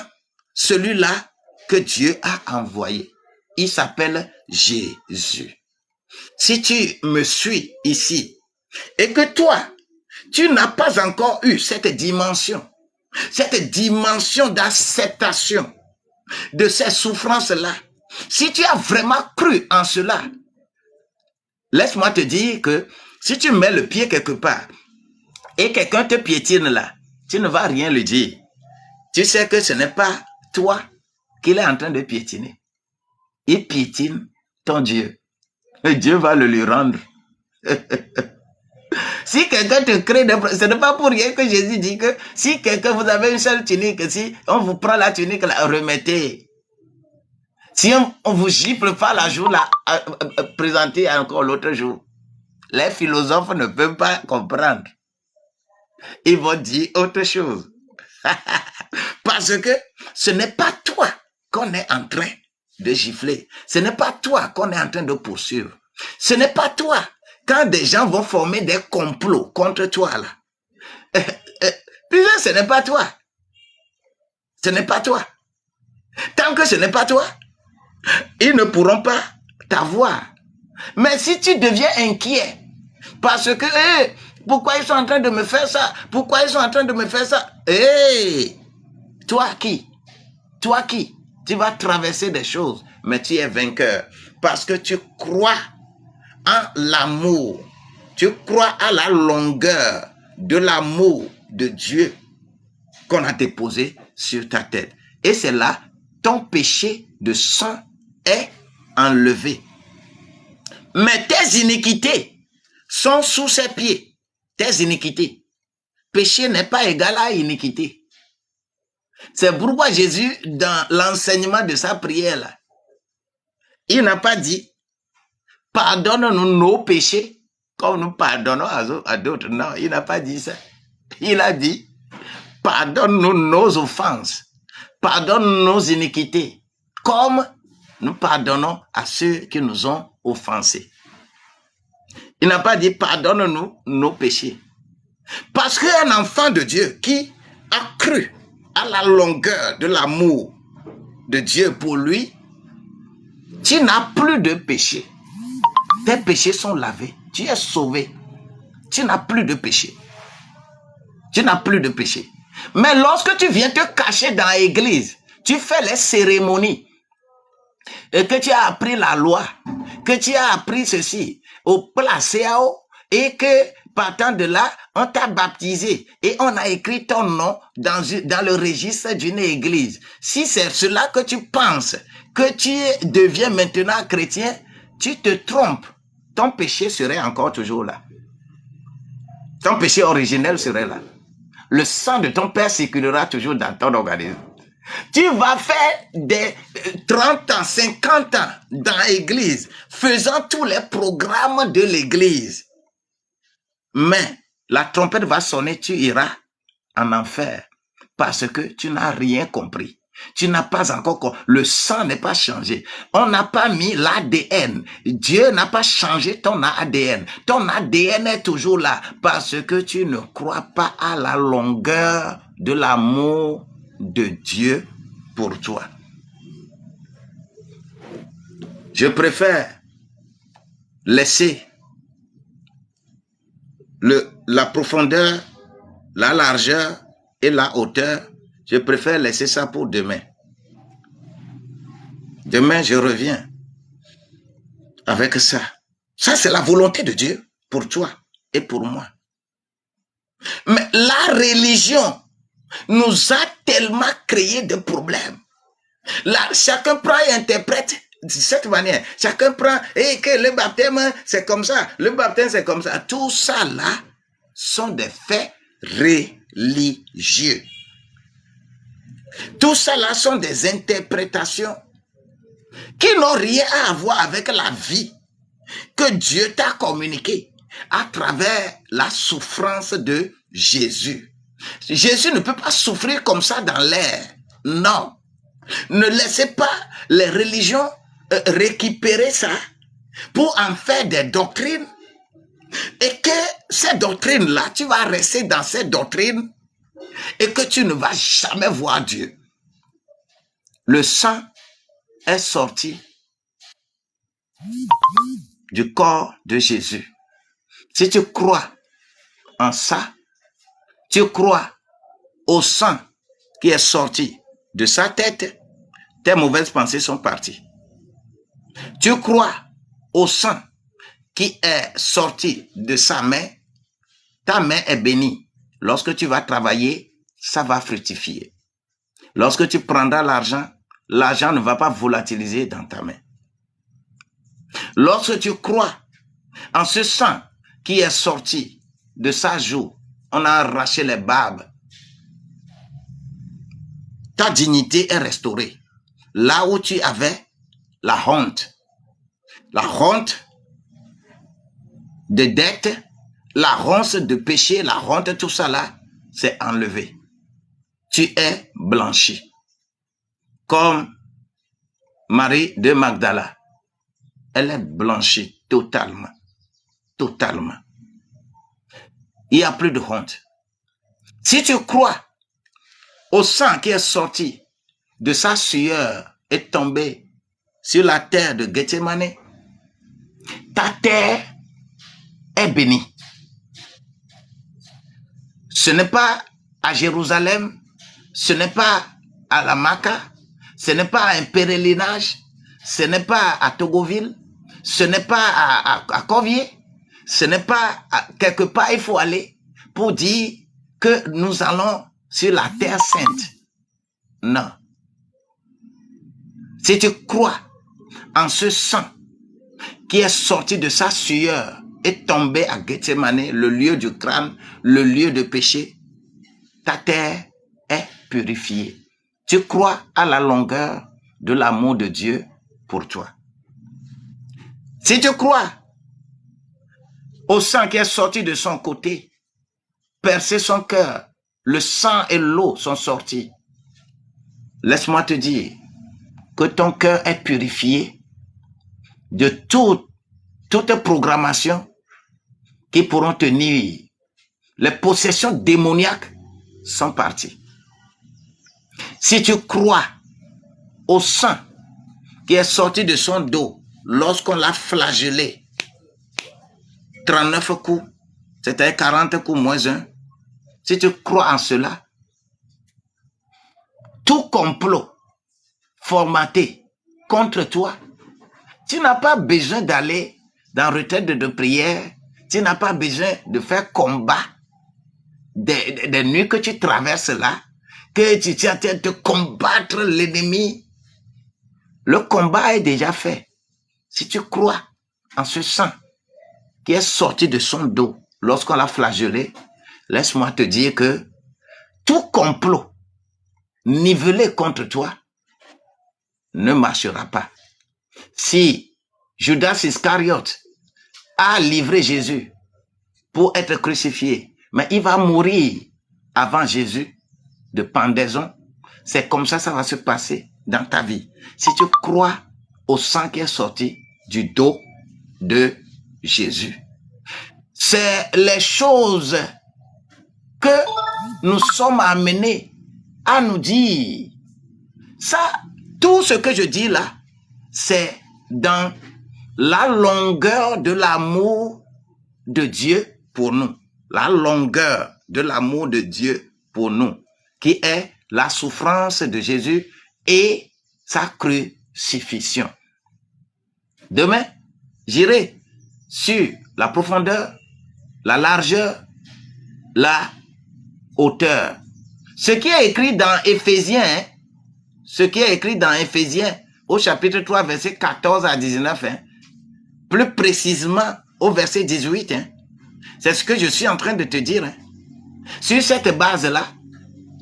celui-là que Dieu a envoyé. Il s'appelle Jésus. Si tu me suis ici et que toi, tu n'as pas encore eu cette dimension d'acceptation de ces souffrances-là, si tu as vraiment cru en cela, laisse-moi te dire que si tu mets le pied quelque part et quelqu'un te piétine là, tu ne vas rien lui dire. Tu sais que ce n'est pas toi qu'il est en train de piétiner. Il piétine ton Dieu. Et Dieu va le lui rendre. Si quelqu'un te crée des problèmes, ce n'est pas pour rien que Jésus dit que si quelqu'un, vous avez une seule tunique, si on vous prend la tunique, la remettez. Si on vous gifle pas la jour, la présentez encore l'autre jour. Les philosophes ne peuvent pas comprendre. Ils vont dire autre chose. Parce que ce n'est pas toi qu'on est en train de gifler. Ce n'est pas toi qu'on est en train de poursuivre. Ce n'est pas toi. Quand des gens vont former des complots contre toi là. Puis ce n'est pas toi. Ce n'est pas toi. Tant que ce n'est pas toi, ils ne pourront pas t'avoir. Mais si tu deviens inquiet, parce que, pourquoi ils sont en train de me faire ça? Pourquoi ils sont en train de me faire ça? Toi qui? Toi qui? Tu vas traverser des choses, mais tu es vainqueur. Parce que tu crois en l'amour. Tu crois à la longueur de l'amour de Dieu qu'on a déposé sur ta tête. Et c'est là, ton péché de sang est enlevé. Mais tes iniquités sont sous ses pieds. Tes iniquités. Péché n'est pas égal à iniquité. C'est pourquoi Jésus, dans l'enseignement de sa prière, là, il n'a pas dit, pardonne-nous nos péchés, comme nous pardonnons à d'autres. Non, il n'a pas dit ça. Il a dit, pardonne-nous nos offenses, pardonne nos iniquités, comme nous pardonnons à ceux qui nous ont offensés. Il n'a pas dit, pardonne-nous nos péchés. Parce qu'un enfant de Dieu qui a cru à la longueur de l'amour de Dieu pour lui, tu n'as plus de péché. Tes péchés sont lavés. Tu es sauvé. Tu n'as plus de péché. Tu n'as plus de péché. Mais lorsque tu viens te cacher dans l'église, tu fais les cérémonies, et que tu as appris la loi, que tu as appris ceci au placéao, et que partant de là, on t'a baptisé et on a écrit ton nom dans le registre d'une église. Si c'est cela que tu penses, que tu deviens maintenant chrétien, tu te trompes. Ton péché serait encore toujours là. Ton péché originel serait là. Le sang de ton père circulera toujours dans ton organisme. Tu vas faire des 30 ans, 50 ans dans l'église, faisant tous les programmes de l'église. Mais la trompette va sonner, tu iras en enfer parce que tu n'as rien compris. Tu n'as pas encore compris. Le sang n'est pas changé. On n'a pas mis l'ADN. Dieu n'a pas changé ton ADN. Ton ADN est toujours là parce que tu ne crois pas à la longueur de l'amour de Dieu pour toi. Je préfère laisser la profondeur, la largeur et la hauteur. Je préfère laisser ça pour demain. Demain, je reviens avec ça. Ça, c'est la volonté de Dieu pour toi et pour moi. Mais la religion nous a tellement créé de problèmes. Là, chacun prend et interprète cette manière. Chacun prend, et que le baptême, c'est comme ça. Le baptême, c'est comme ça. Tout ça, là, sont des faits religieux. Tout ça, là, sont des interprétations qui n'ont rien à voir avec la vie que Dieu t'a communiquée à travers la souffrance de Jésus. Jésus ne peut pas souffrir comme ça dans l'air. Non. Ne laissez pas les religions récupérer ça pour en faire des doctrines et que ces doctrines-là, tu vas rester dans ces doctrines et que tu ne vas jamais voir Dieu. Le sang est sorti du corps de Jésus. Si tu crois en ça, tu crois au sang qui est sorti de sa tête, tes mauvaises pensées sont parties. Tu crois au sang qui est sorti de sa main, ta main est bénie. Lorsque tu vas travailler, ça va fructifier. Lorsque tu prendras l'argent, l'argent ne va pas volatiliser dans ta main. Lorsque tu crois en ce sang qui est sorti de sa joue, on a arraché les barbes, ta dignité est restaurée. Là où tu avais la honte de dette, la honte de péché, la honte, tout ça là, c'est enlevé. Tu es blanchi. Comme Marie de Magdala. Elle est blanchie totalement. Totalement. Il n'y a plus de honte. Si tu crois au sang qui est sorti de sa sueur et tombé sur la terre de Gethsemane, ta terre est bénie. Ce n'est pas à Jérusalem, ce n'est pas à la Mecque, ce n'est pas un pèlerinage, ce n'est pas à Togoville, ce n'est pas à Corvier, ce n'est pas quelque part il faut aller pour dire que nous allons sur la terre sainte. Non. Si tu crois en ce sang qui est sorti de sa sueur et tombé à Gethsemane, le lieu du crâne, le lieu de péché, ta terre est purifiée. Tu crois à la longueur de l'amour de Dieu pour toi. Si tu crois au sang qui est sorti de son côté, percer son cœur, le sang et l'eau sont sortis. Laisse-moi te dire que ton cœur est purifié de toute programmation qui pourront te nuire. Les possessions démoniaques sont parties. Si tu crois au sang qui est sorti de son dos lorsqu'on l'a flagellé, 39 coups, c'est-à-dire 40 coups moins 1, si tu crois en cela, tout complot formaté contre toi, tu n'as pas besoin d'aller dans retraite de prière, tu n'as pas besoin de faire combat des nuits que tu traverses là, que tu tiens de combattre l'ennemi. Le combat est déjà fait. Si tu crois en ce sang qui est sorti de son dos lorsqu'on l'a flagellé, laisse-moi te dire que tout complot nivelé contre toi ne marchera pas. Si Judas Iscariote a livré Jésus pour être crucifié, mais il va mourir avant Jésus de pendaison, c'est comme ça va se passer dans ta vie. Si tu crois au sang qui est sorti du dos de Jésus. C'est les choses que nous sommes amenés à nous dire. Ça, tout ce que je dis là, c'est dans la longueur de l'amour de Dieu pour nous. La longueur de l'amour de Dieu pour nous, qui est la souffrance de Jésus et sa crucifixion. Demain, j'irai sur la profondeur, la largeur, la hauteur. Ce qui est écrit dans Éphésiens, ce qui est écrit dans Éphésiens au chapitre 3, verset 14 à 19, hein, plus précisément au verset 18. Hein. C'est ce que je suis en train de te dire. Hein. Sur cette base-là,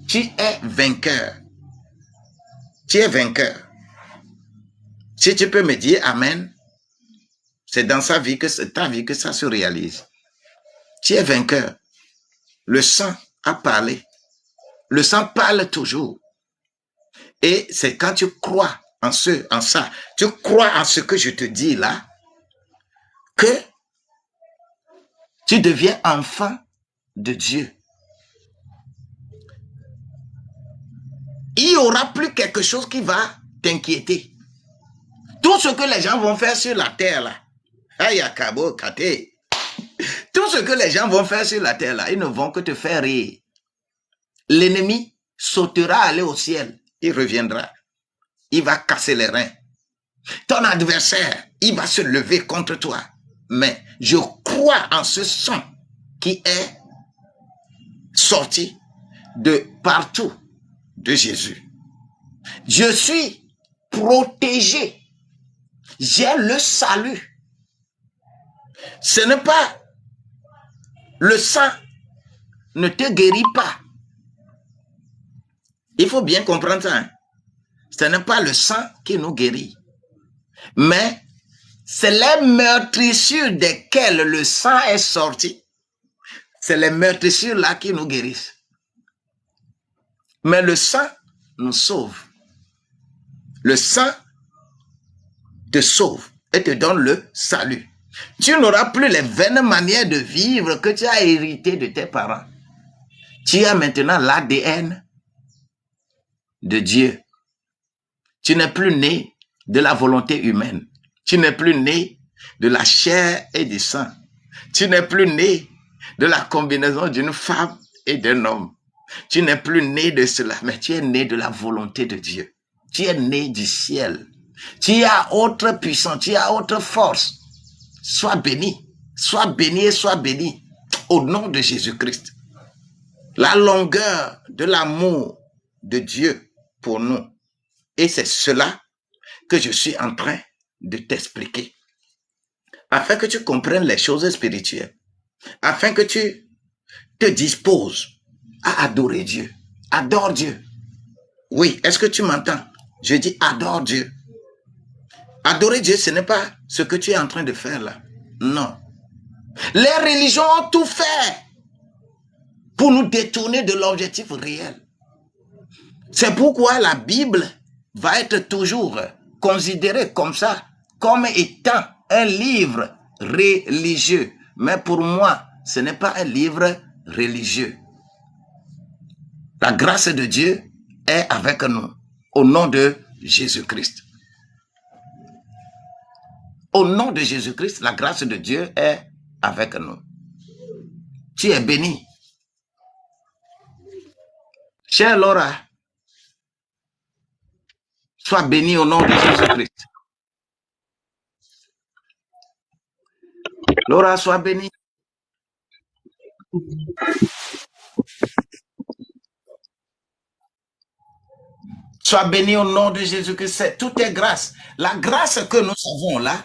tu es vainqueur. Tu es vainqueur. Si tu peux me dire Amen, c'est dans ta vie que ça se réalise. Tu es vainqueur. Le sang a parlé. Le sang parle toujours. Et c'est quand tu crois en ça, tu crois en ce que je te dis là, que tu deviens enfant de Dieu. Il n'y aura plus quelque chose qui va t'inquiéter. Tout ce que les gens vont faire sur la terre là, tout ce que les gens vont faire sur la terre là, ils ne vont que te faire rire. L'ennemi sautera aller au ciel, il reviendra. Il va casser les reins. Ton adversaire, il va se lever contre toi. Mais je crois en ce sang qui est sorti de partout de Jésus. Je suis protégé. J'ai le salut. Ce n'est pas le sang ne te guérit pas. Il faut bien comprendre ça. Hein? Ce n'est pas le sang qui nous guérit. Mais c'est les meurtrissures desquelles le sang est sorti. C'est les meurtrissures là qui nous guérissent. Mais le sang nous sauve. Le sang te sauve et te donne le salut. Tu n'auras plus les vaines manières de vivre que tu as héritées de tes parents. Tu as maintenant l'ADN de Dieu. Tu n'es plus né de la volonté humaine. Tu n'es plus né de la chair et du sang. Tu n'es plus né de la combinaison d'une femme et d'un homme. Tu n'es plus né de cela, mais tu es né de la volonté de Dieu. Tu es né du ciel. Tu as autre puissance, tu as autre force. Sois béni et sois béni au nom de Jésus-Christ. La longueur de l'amour de Dieu pour nous. Et c'est cela que je suis en train de t'expliquer. Afin que tu comprennes les choses spirituelles. Afin que tu te disposes à adorer Dieu. Adore Dieu. Oui, est-ce que tu m'entends? Je dis adore Dieu. Adorer Dieu, ce n'est pas ce que tu es en train de faire là. Non. Les religions ont tout fait pour nous détourner de l'objectif réel. C'est pourquoi la Bible va être toujours considérée comme ça, comme étant un livre religieux. Mais pour moi, ce n'est pas un livre religieux. La grâce de Dieu est avec nous, au nom de Jésus-Christ. Au nom de Jésus-Christ, la grâce de Dieu est avec nous. Tu es béni. Chère Laura, sois béni au nom de Jésus-Christ. Laura, sois béni. Sois béni au nom de Jésus-Christ. Tout est grâce. La grâce que nous avons là,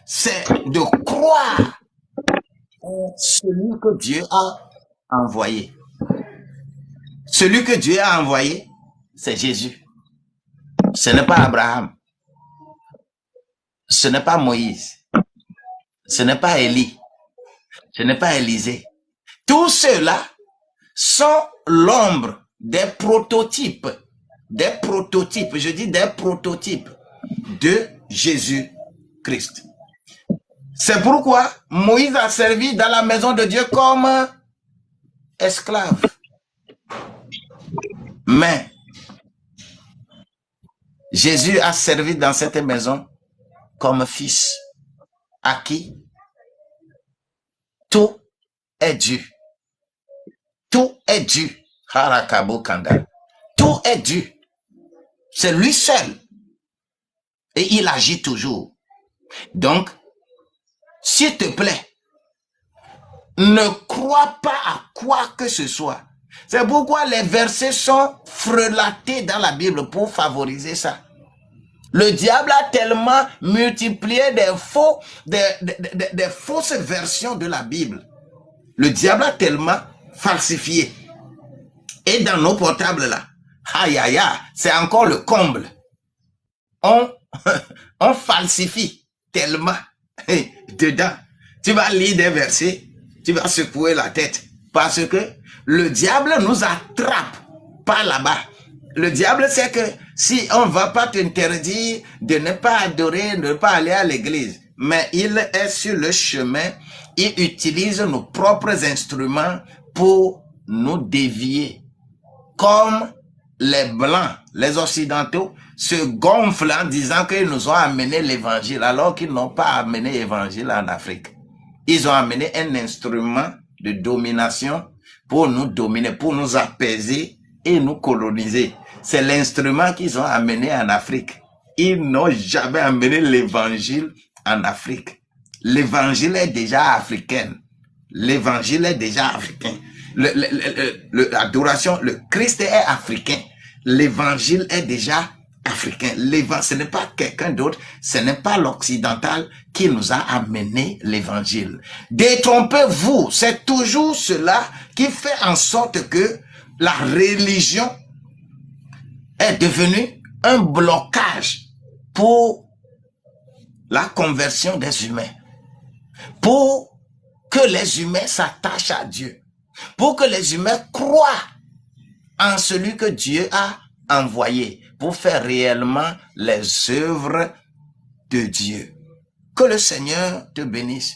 c'est de croire en celui que Dieu a envoyé. Celui que Dieu a envoyé, c'est Jésus. Ce n'est pas Abraham. Ce n'est pas Moïse. Ce n'est pas Élie. Ce n'est pas Élisée. Tous ceux-là sont l'ombre des prototypes. Des prototypes, je dis des prototypes de Jésus-Christ. C'est pourquoi Moïse a servi dans la maison de Dieu comme esclave. Mais Jésus a servi dans cette maison comme fils à qui tout est dû. Tout est dû. Harakabo Kanda. Tout est dû. C'est lui seul. Et il agit toujours. Donc, s'il te plaît, ne crois pas à quoi que ce soit. C'est pourquoi les versets sont frelatés dans la Bible pour favoriser ça. Le diable a tellement multiplié des fausses versions de la Bible. Le diable a tellement falsifié. Et dans nos portables là, aïe aïe aïe, c'est encore le comble. On falsifie tellement dedans. Tu vas lire des versets, tu vas secouer la tête. Parce que le diable nous attrape par là-bas. Le diable sait que si on ne va pas t'interdire de ne pas adorer, de ne pas aller à l'église, mais il est sur le chemin, il utilise nos propres instruments pour nous dévier. Comme les Blancs, les Occidentaux, se gonflent en disant qu'ils nous ont amené l'évangile, alors qu'ils n'ont pas amené l'évangile en Afrique. Ils ont amené un instrument de domination pour nous dominer, pour nous apaiser et nous coloniser. C'est l'instrument qu'ils ont amené en Afrique. Ils n'ont jamais amené l'évangile en Afrique. L'évangile est déjà africain. L'évangile est déjà africain. L'adoration, le Christ est africain. L'évangile est déjà africain. Ce n'est pas quelqu'un d'autre, ce n'est pas l'occidental qui nous a amené l'évangile. Détrompez-vous, c'est toujours cela qui fait en sorte que la religion est devenue un blocage pour la conversion des humains, pour que les humains s'attachent à Dieu, pour que les humains croient en celui que Dieu a envoyé pour faire réellement les œuvres de Dieu. Que le Seigneur te bénisse,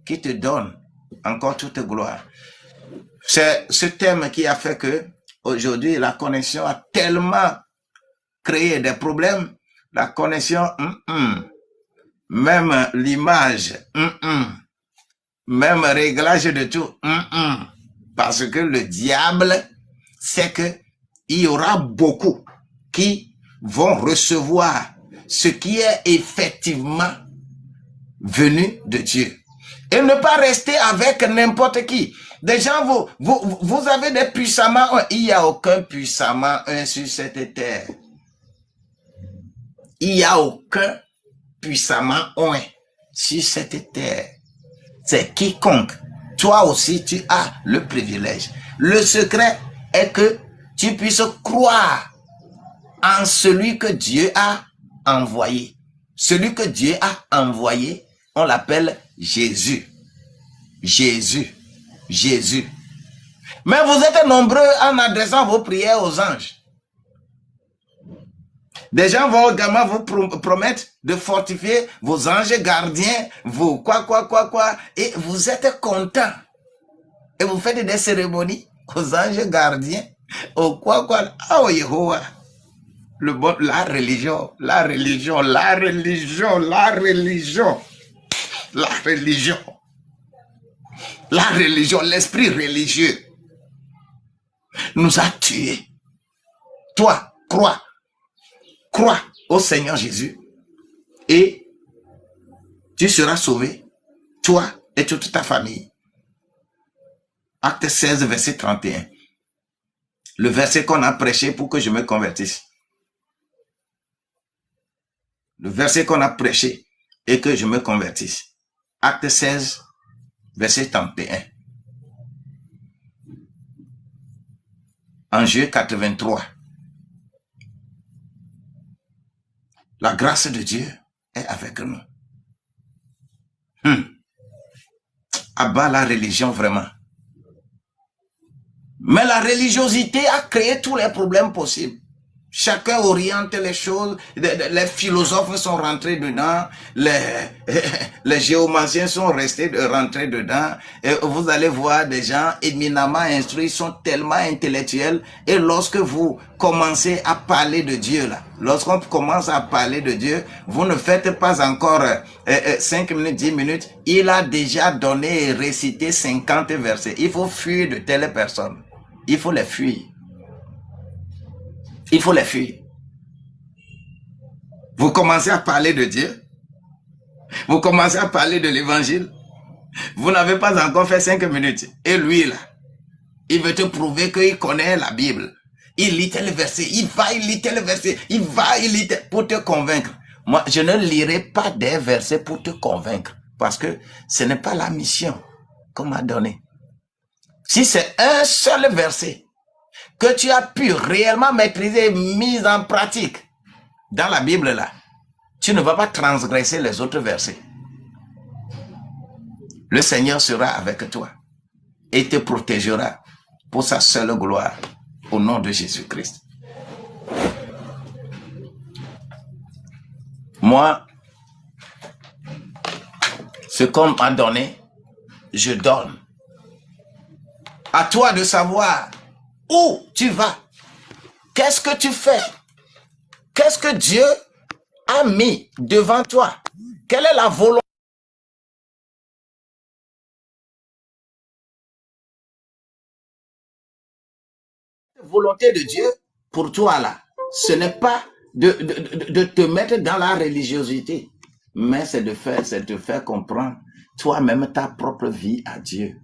qui te donne encore toute gloire. C'est ce thème qui a fait que aujourd'hui la connexion a tellement créé des problèmes. La connexion, même l'image, même réglage de tout, parce que le diable sait que il y aura beaucoup qui vont recevoir ce qui est effectivement venu de Dieu. Et ne pas rester avec n'importe qui. Des gens, vous avez des puissamment un. Il n'y a aucun puissamment un sur cette terre. Il n'y a aucun puissamment un sur cette terre. C'est quiconque. Toi aussi, tu as le privilège. Le secret est que tu puisses croire en celui que Dieu a envoyé. Celui que Dieu a envoyé, on l'appelle Jésus. Jésus. Jésus. Mais vous êtes nombreux en adressant vos prières aux anges. Des gens vont également vous promettre de fortifier vos anges gardiens, vos quoi, et vous êtes contents. Et vous faites des cérémonies aux anges gardiens, au quoi, oh Yehovah. La religion, l'esprit religieux nous a tués. Toi, crois au Seigneur Jésus et tu seras sauvé, toi et toute ta famille. Acte 16, verset 31. Le verset qu'on a prêché pour que je me convertisse. Le verset qu'on a prêché et que je me convertisse. Acte 16, verset 31. En Juillet 83. La grâce de Dieu est avec nous. Abat la religion vraiment. Mais la religiosité a créé tous les problèmes possibles. Chacun oriente les choses, les philosophes sont rentrés dedans, les géomanciens sont rentrés dedans, et vous allez voir des gens éminemment instruits, sont tellement intellectuels, et lorsque vous commencez à parler de Dieu, là, lorsqu'on commence à parler de Dieu, vous ne faites pas encore 5 minutes, 10 minutes, il a déjà donné et récité 50 versets. Il faut fuir de telles personnes. Il faut les fuir. Il faut les fuir. Vous commencez à parler de Dieu. Vous commencez à parler de l'évangile. Vous n'avez pas encore fait 5 minutes. Et lui, là, il veut te prouver qu'il connaît la Bible. Il lit tel verset. Il va, il lit tel verset. Il va, il lit tel... pour te convaincre. Moi, je ne lirai pas des versets pour te convaincre, parce que ce n'est pas la mission qu'on m'a donnée. Si c'est un seul verset que tu as pu réellement maîtriser, mis en pratique dans la Bible là, tu ne vas pas transgresser les autres versets. Le Seigneur sera avec toi et te protégera pour sa seule gloire, au nom de Jésus-Christ. Moi, ce qu'on m'a donné, je donne. À toi de savoir où tu vas. Qu'est-ce que tu fais? Qu'est-ce que Dieu a mis devant toi? Quelle est la volonté de Dieu pour toi là? Ce n'est pas de te mettre dans la religiosité, mais c'est de te faire comprendre toi-même ta propre vie à Dieu.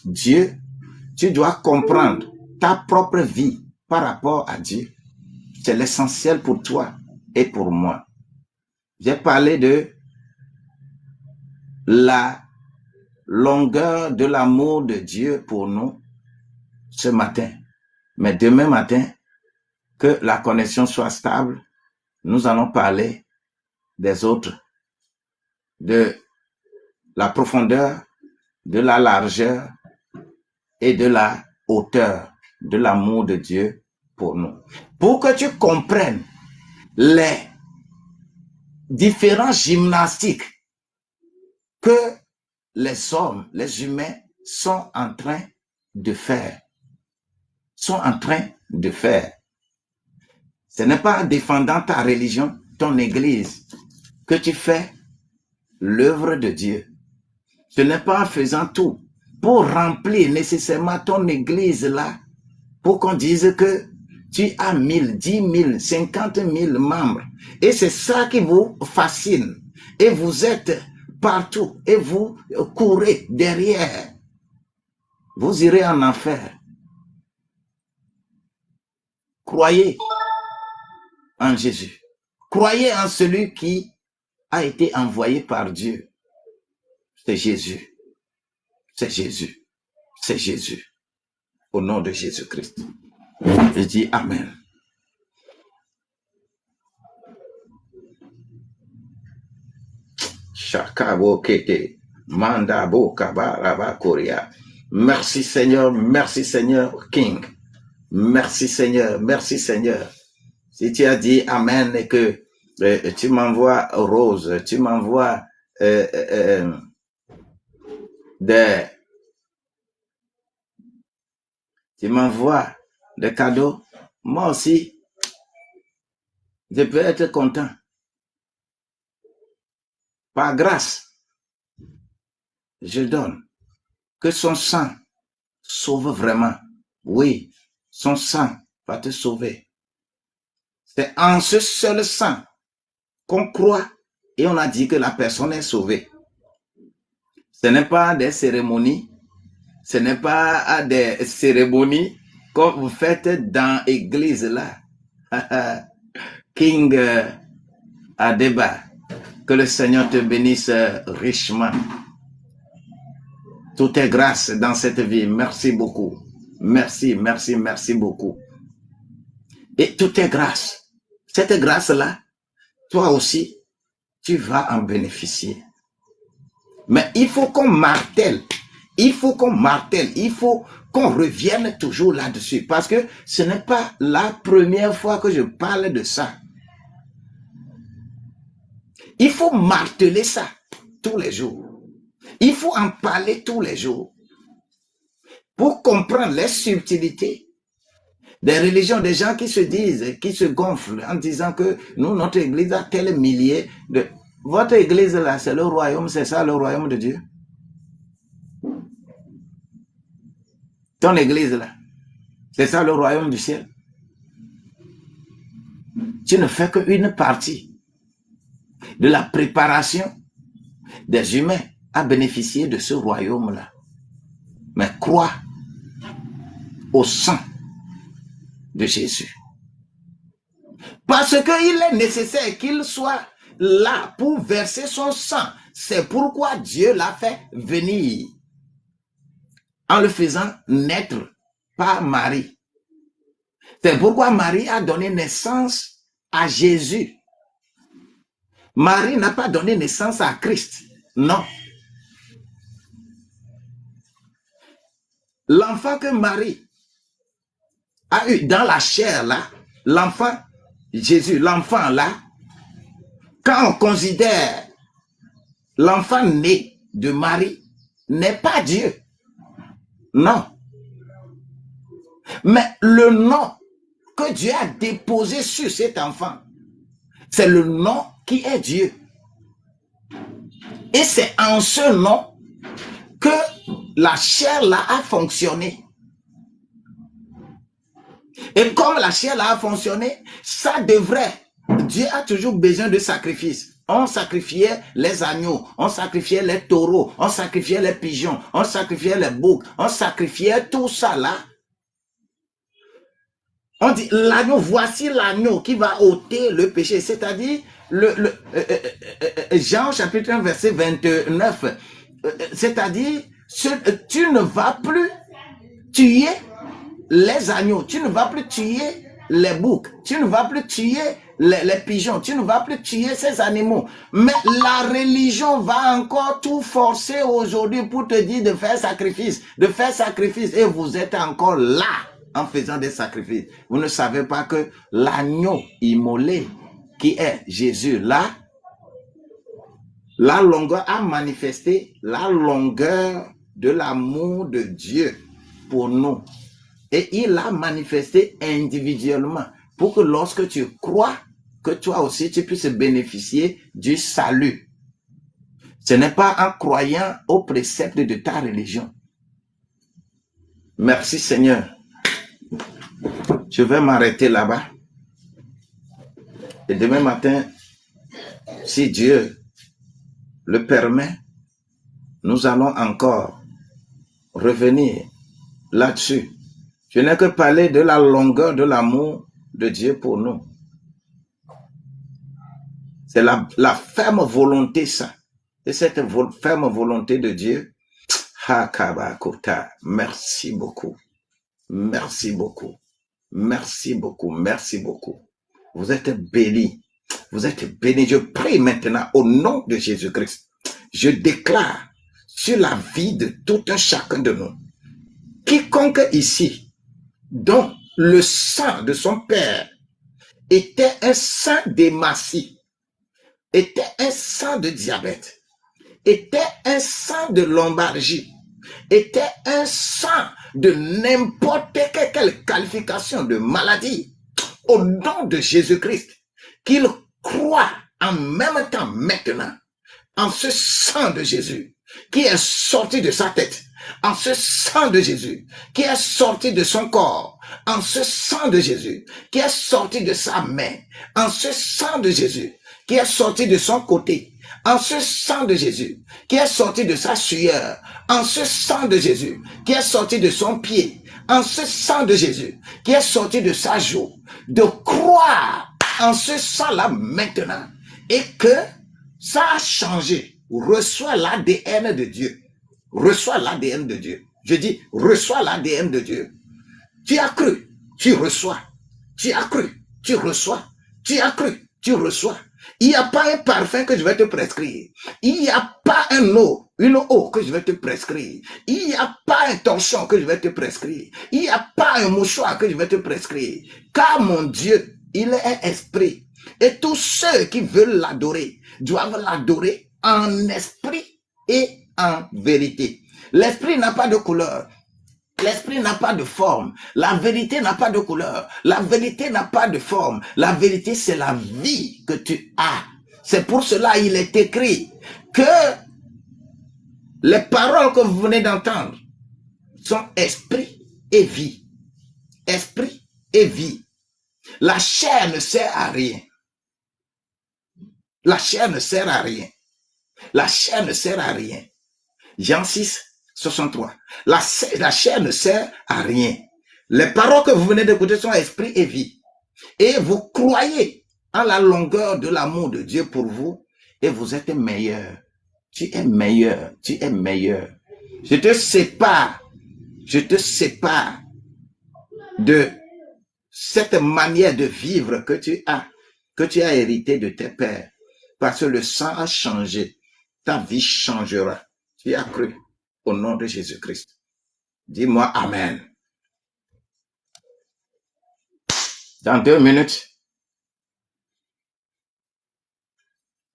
Dieu, tu dois comprendre ta propre vie par rapport à Dieu. C'est l'essentiel pour toi et pour moi. J'ai parlé de la longueur de l'amour de Dieu pour nous ce matin. Mais demain matin, que la connexion soit stable, nous allons parler des autres, de la profondeur, de la largeur et de la hauteur de l'amour de Dieu pour nous. Pour que tu comprennes les différents gymnastiques que les hommes, les humains sont en train de faire. Ce n'est pas en défendant ta religion, ton église, que tu fais l'œuvre de Dieu. Ce n'est pas en faisant tout pour remplir nécessairement ton église là, pour qu'on dise que tu as 1000, 10 000, 50 000 membres. Et c'est ça qui vous fascine. Et vous êtes partout et vous courez derrière. Vous irez en enfer. Croyez en Jésus. Croyez en celui qui a été envoyé par Dieu. C'est Jésus. C'est Jésus. C'est Jésus. Au nom de Jésus-Christ. Je dis Amen. Merci Seigneur King. Merci Seigneur. Si tu as dit Amen et que tu m'envoies Rose, tu m'envoies des cadeaux, moi aussi, je peux être content. Par grâce, je donne. Que son sang sauve vraiment. Oui, son sang va te sauver. C'est en ce seul sang qu'on croit et on a dit que la personne est sauvée. Ce n'est pas des cérémonies, ce n'est pas des cérémonies que vous faites dans l'église là. King Adeba, que le Seigneur te bénisse richement. Tout est grâce dans cette vie. Merci beaucoup. Merci beaucoup. Et tout est grâce. Cette grâce-là, toi aussi, tu vas en bénéficier. Mais il faut qu'on martèle. Il faut qu'on revienne toujours là-dessus. Parce que ce n'est pas la première fois que je parle de ça. Il faut marteler ça tous les jours. Il faut en parler tous les jours. Pour comprendre les subtilités des religions, des gens qui se disent, qui se gonflent en disant que nous, notre église a tel millier de... Votre église là, c'est le royaume, c'est ça le royaume de Dieu? Ton église là, c'est ça le royaume du ciel? Tu ne fais qu'une partie de la préparation des humains à bénéficier de ce royaume là. Mais crois au sang de Jésus. Parce qu'il est nécessaire qu'il soit là pour verser son sang. C'est pourquoi Dieu l'a fait venir en le faisant naître par Marie. C'est pourquoi Marie a donné naissance à Jésus. Marie n'a pas donné naissance à Christ. Non. L'enfant que Marie a eu dans la chair là, l'enfant Jésus, l'enfant là, quand on considère l'enfant né de Marie, n'est pas Dieu. Non. Mais le nom que Dieu a déposé sur cet enfant, c'est le nom qui est Dieu. Et c'est en ce nom que la chair là a fonctionné. Et comme la chair là a fonctionné, ça devrait. Dieu a toujours besoin de sacrifices. On sacrifiait les agneaux, on sacrifiait les taureaux, on sacrifiait les pigeons, on sacrifiait les boucs, on sacrifiait tout ça là. On dit l'agneau, voici l'agneau qui va ôter le péché. C'est-à-dire, Jean chapitre 1 verset 29, c'est-à-dire, tu ne vas plus tuer les agneaux, tu ne vas plus tuer les boucs, tu ne vas plus tuer les pigeons, tu ne vas plus tuer ces animaux. Mais la religion va encore tout forcer aujourd'hui pour te dire de faire sacrifice, et vous êtes encore là en faisant des sacrifices. Vous ne savez pas que l'agneau immolé qui est Jésus là, la longueur a manifesté la longueur de l'amour de Dieu pour nous. Et il a manifesté individuellement pour que lorsque tu crois, que toi aussi tu puisses bénéficier du salut. Ce n'est pas en croyant aux préceptes de ta religion. Merci Seigneur. Je vais m'arrêter là-bas. Et demain matin, si Dieu le permet, nous allons encore revenir là-dessus. Je n'ai que parler de la longueur de l'amour de Dieu pour nous. C'est la ferme volonté, ça. Et cette ferme volonté de Dieu, merci beaucoup. Merci beaucoup. Merci beaucoup. Merci beaucoup. Vous êtes bénis. Vous êtes bénis. Je prie maintenant au nom de Jésus-Christ. Je déclare sur la vie de tout un chacun de nous, quiconque ici, dont le sang de son père était un sang d'hématie, était un sang de diabète, était un sang de lombalgie, était un sang de n'importe quelle qualification de maladie, au nom de Jésus-Christ, qu'il croit en même temps maintenant en ce sang de Jésus qui est sorti de sa tête, en ce sang de Jésus qui est sorti de son corps, en ce sang de Jésus qui est sorti de sa main, en ce sang de Jésus qui est sorti de son côté, en ce sang de Jésus qui est sorti de sa sueur, en ce sang de Jésus qui est sorti de son pied, en ce sang de Jésus qui est sorti de sa joue, de croire en ce sang-là maintenant et que ça a changé. Reçois l'ADN de Dieu. Reçois l'ADN de Dieu. Je dis, reçois l'ADN de Dieu. Tu as cru, tu reçois. Tu as cru, tu reçois. Tu as cru, tu reçois. Il n'y a pas un parfum que je vais te prescrire. Il n'y a pas une eau que je vais te prescrire. Il n'y a pas un torchon que je vais te prescrire. Il n'y a pas un mouchoir que je vais te prescrire. Car mon Dieu, il est esprit. Et tous ceux qui veulent l'adorer doivent l'adorer en esprit et en vérité. L'esprit n'a pas de couleur. L'esprit n'a pas de forme. La vérité n'a pas de couleur. La vérité n'a pas de forme. La vérité, c'est la vie que tu as. C'est pour cela il est écrit que les paroles que vous venez d'entendre sont esprit et vie. Esprit et vie. La chair ne sert à rien. La chair ne sert à rien. La chair ne sert à rien. Jean 6, 63. La chair ne sert à rien. Les paroles que vous venez d'écouter sont esprit et vie. Et vous croyez à la longueur de l'amour de Dieu pour vous et vous êtes meilleur. Tu es meilleur, tu es meilleur. Je te sépare de cette manière de vivre que tu as hérité de tes pères. Parce que le sang a changé. Ta vie changera. Tu as cru au nom de Jésus-Christ. Dis-moi Amen. Dans 2 minutes,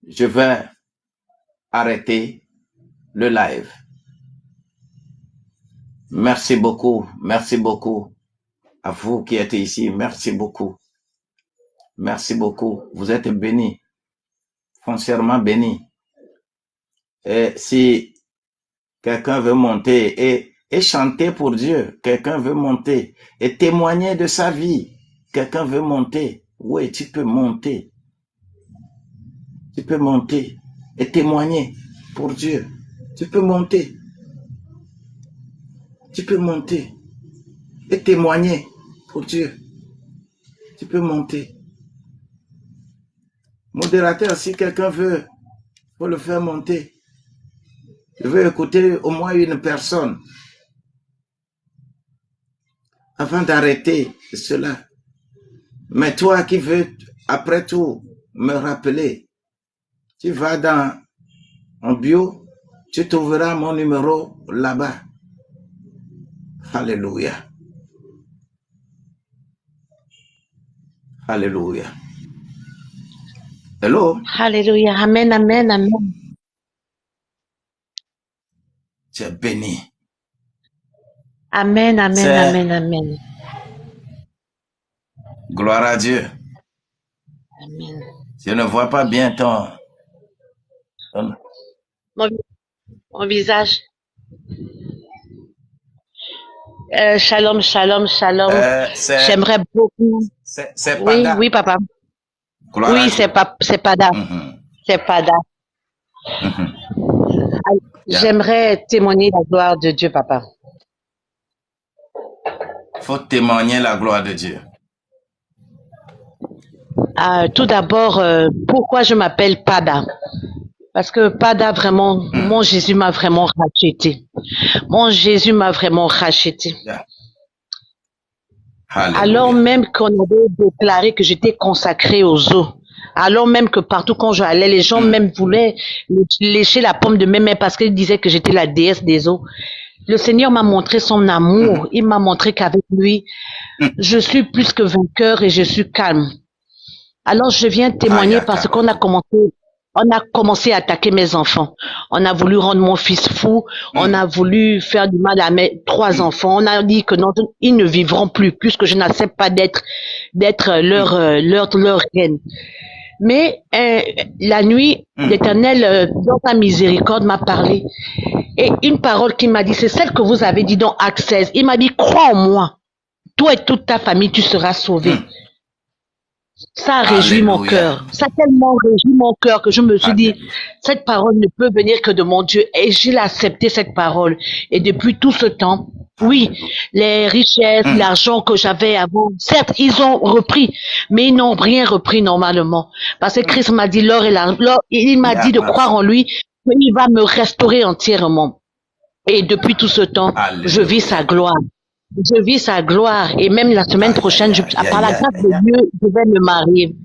je vais arrêter le live. Merci beaucoup à vous qui êtes ici. Merci beaucoup. Merci beaucoup. Vous êtes bénis, foncièrement bénis. Et si quelqu'un veut monter et chanter pour Dieu, quelqu'un veut monter et témoigner de sa vie, quelqu'un veut monter, oui, tu peux monter. Tu peux monter et témoigner pour Dieu. Tu peux monter. Tu peux monter et témoigner pour Dieu. Tu peux monter. Modérateur, si quelqu'un veut, faut le faire monter. Je veux écouter au moins une personne avant d'arrêter cela. Mais toi qui veux, après tout, me rappeler, tu vas dans en bio, tu trouveras mon numéro là-bas. Alléluia. Alléluia. Hello? Alléluia. Amen, amen, amen. Tu es béni. Amen, amen, amen, amen. Gloire à Dieu. Amen. Je ne vois pas bien ton... Mon visage. Shalom, shalom, shalom. J'aimerais beaucoup. C'est oui, Pada. Oui, papa. Gloire oui, c'est Pada. C'est Pada. J'aimerais témoigner la gloire de Dieu, papa. Faut témoigner la gloire de Dieu. Tout d'abord, pourquoi je m'appelle Pada? Parce que Pada, vraiment, mon Jésus m'a vraiment racheté. Mon Jésus m'a vraiment racheté. Yeah. Alors même qu'on avait déclaré que j'étais consacrée aux eaux. Alors même que partout quand j'allais, les gens même voulaient lécher la paume de mes mains parce qu'ils disaient que j'étais la déesse des eaux. Le Seigneur m'a montré son amour. Il m'a montré qu'avec lui, je suis plus que vainqueur et je suis calme. Alors je viens témoigner parce qu'on a commencé à attaquer mes enfants. On a voulu rendre mon fils fou. On a voulu faire du mal à mes 3 enfants. On a dit que non, ils ne vivront plus puisque je n'accepte pas d'être leur reine. Mais la nuit, l'Éternel, dans sa miséricorde, m'a parlé. Et une parole qui m'a dit, c'est celle que vous avez dit dans Actes 16. Il m'a dit, crois en moi. Toi et toute ta famille, tu seras sauvé. Ça a réjoui mon cœur. Ça a tellement réjoui mon cœur que je me suis dit, cette parole ne peut venir que de mon Dieu. Et j'ai accepté cette parole. Et depuis tout ce temps, oui, les richesses, l'argent que j'avais avant, certes, ils ont repris, mais ils n'ont rien repris normalement. Parce que Christ m'a dit l'or et l'argent, il m'a dit de croire en lui, qu'il va me restaurer entièrement. Et depuis tout ce temps, je vis sa gloire. Je vis sa gloire et même la semaine prochaine, par la grâce de Dieu, je vais me marier.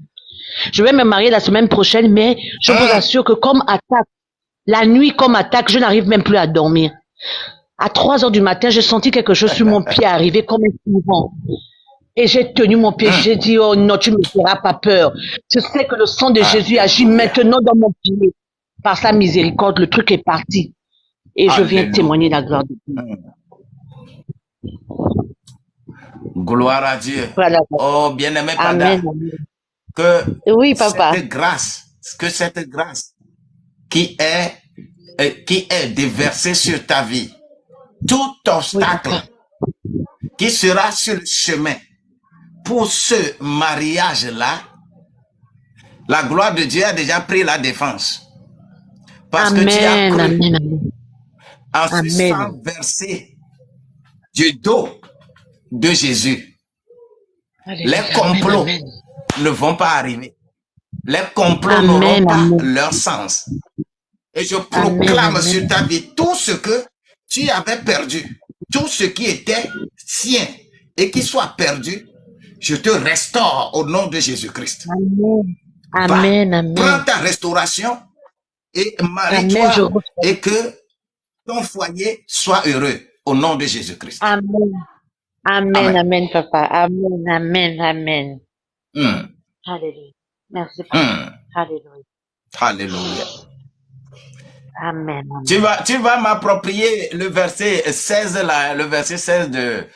Je vais me marier la semaine prochaine, mais je vous assure que comme attaque, la nuit comme attaque, je n'arrive même plus à dormir. À 3 heures du matin, j'ai senti quelque chose sur mon pied arriver comme un courant. Et j'ai tenu mon pied, j'ai dit, oh non, tu ne me feras pas peur. Je sais que le sang de Jésus agit maintenant dans mon pied. Par sa miséricorde, le truc est parti. Et je viens témoigner la gloire de Dieu. Gloire à Dieu. Voilà. Oh, bien-aimé Pada, que cette grâce qui est déversée sur ta vie, tout obstacle qui sera sur le chemin pour ce mariage-là, la gloire de Dieu a déjà pris la défense. Parce que tu as cru en ce sang versé du dos de Jésus. Les complots ne vont pas arriver. Les complots Amen, n'auront pas amen. leur sens. Et je Amen, proclame amen. sur ta vie tout ce que tu avais perdu, tout ce qui était sien et qui soit perdu, je te restaure au nom de Jésus-Christ. Amen, Va, amen, amen. prends ta restauration et Amen, je marie-toi reçois. et que ton foyer soit heureux au nom de Jésus-Christ. Amen, amen, Amen. amen, papa. Amen, amen, amen. Hmm. Alléluia. Merci, papa. Hmm. Alléluia. Alléluia. Amen, amen. Tu vas m'approprier le verset 16 là, le verset 16 de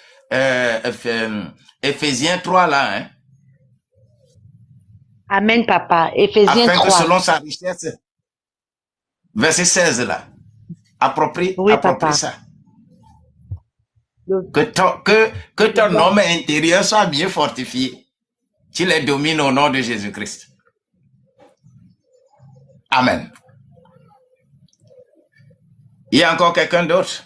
Éphésiens 3 là, hein? Amen, papa. Éphésiens Afin que 3. selon sa richesse, verset 16 là, approprie Oui, papa. ça. Que ton homme intérieur soit bien fortifié. Tu les domines au nom de Jésus-Christ. Amen. Il y a encore quelqu'un d'autre?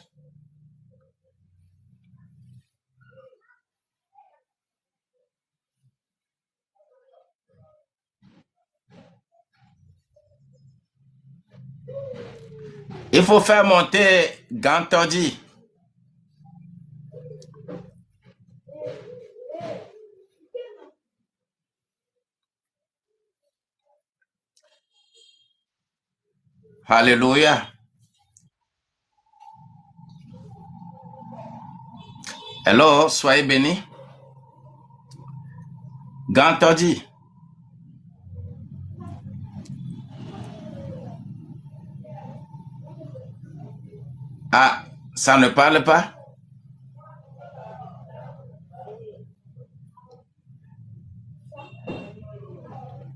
Il faut faire monter Gantodi. Alléluia. Hello, soyez bénis. Gantodi. Ah, ça ne parle pas?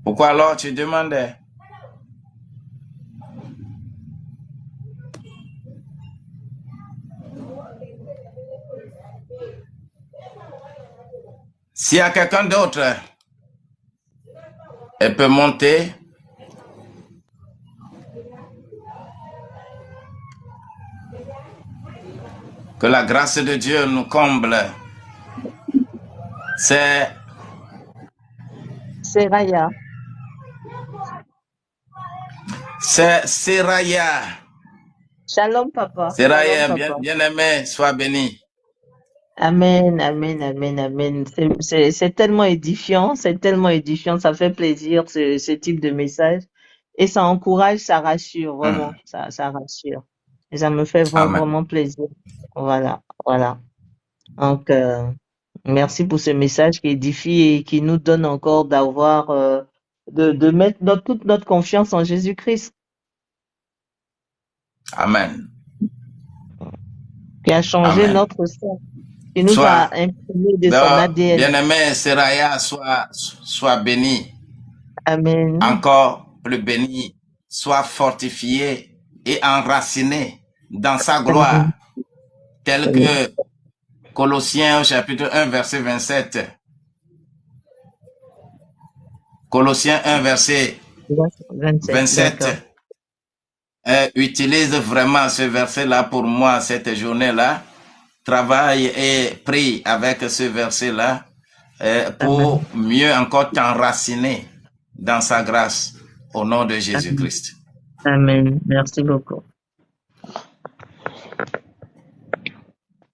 Pourquoi alors tu demandais? S'il y a quelqu'un d'autre, elle peut monter. Que la grâce de Dieu nous comble. C'est Seraya. C'est Seraya. Shalom, papa. Seraya, Shalom, papa. bien aimé, sois béni. Amen, amen, amen, amen. C'est tellement édifiant, ça fait plaisir ce type de message. Et ça encourage, ça rassure, vraiment, ça rassure. Et ça me fait Amen. vraiment plaisir. Voilà, voilà. Donc, merci pour ce message qui édifie et qui nous donne encore d'avoir, de mettre toute notre confiance en Jésus-Christ, Amen. qui a changé Amen. notre sang, qui nous a imprimé de son ADN. Bien-aimé, Seraya, sois béni. Amen. Encore plus béni, sois fortifié et enraciné dans sa gloire, tel que Colossiens chapitre 1, verset 27. Colossiens 1, verset 27. Utilise vraiment ce verset-là pour moi cette journée-là. Travaille et prie avec ce verset-là pour mieux encore t'enraciner dans sa grâce au nom de Jésus-Christ. Amen. Merci beaucoup.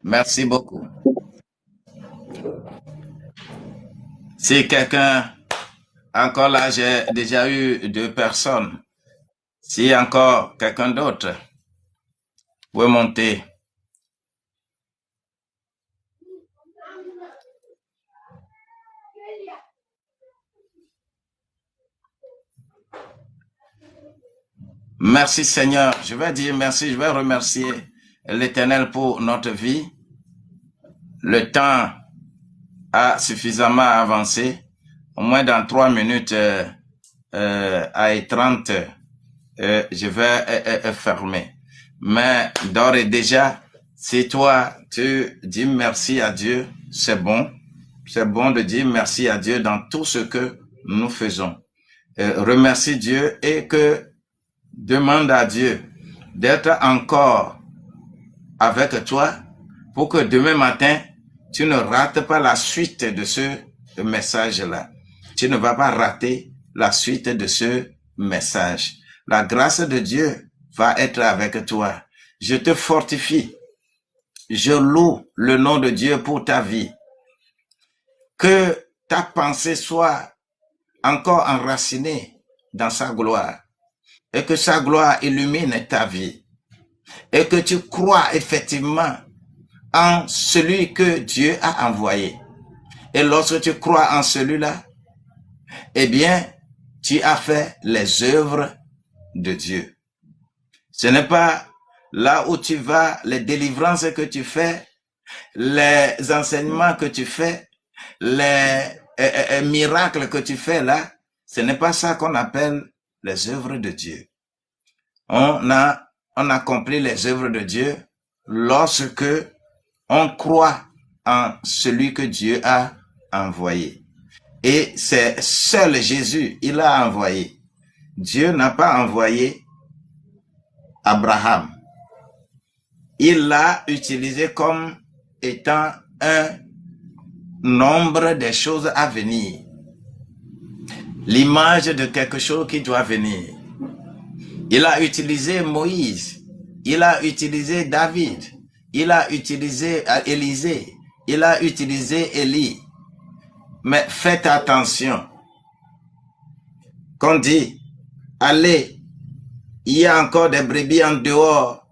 Merci beaucoup. Si quelqu'un, encore là, j'ai déjà eu 2 personnes. Si encore quelqu'un d'autre, vous monter. Merci Seigneur. Je vais dire merci, je vais remercier l'Éternel pour notre vie. Le temps a suffisamment avancé. Au moins dans 3 minutes à 30, je vais fermer. Mais d'ores et déjà, si toi, tu dis merci à Dieu, c'est bon. C'est bon de dire merci à Dieu dans tout ce que nous faisons. Remercie Dieu et que demande à Dieu d'être encore avec toi pour que demain matin, tu ne rates pas la suite de ce message-là. Tu ne vas pas rater la suite de ce message. La grâce de Dieu va être avec toi. Je te fortifie. Je loue le nom de Dieu pour ta vie. Que ta pensée soit encore enracinée dans sa gloire et que sa gloire illumine ta vie et que tu crois effectivement en celui que Dieu a envoyé. Et lorsque tu crois en celui-là, eh bien, tu as fait les œuvres de Dieu. Ce n'est pas là où tu vas, les délivrances que tu fais, les enseignements que tu fais, les miracles que tu fais là, ce n'est pas ça qu'on appelle les œuvres de Dieu. On accomplit les œuvres de Dieu lorsque on croit en celui que Dieu a envoyé. Et c'est seul Jésus, il a envoyé. Dieu n'a pas envoyé Abraham. Il l'a utilisé comme étant un nombre des choses à venir. L'image de quelque chose qui doit venir. Il a utilisé Moïse. Il a utilisé David. Il a utilisé Élisée. Il a utilisé Élie. Mais faites attention. Qu'on dit, allez, il y a encore des brebis en dehors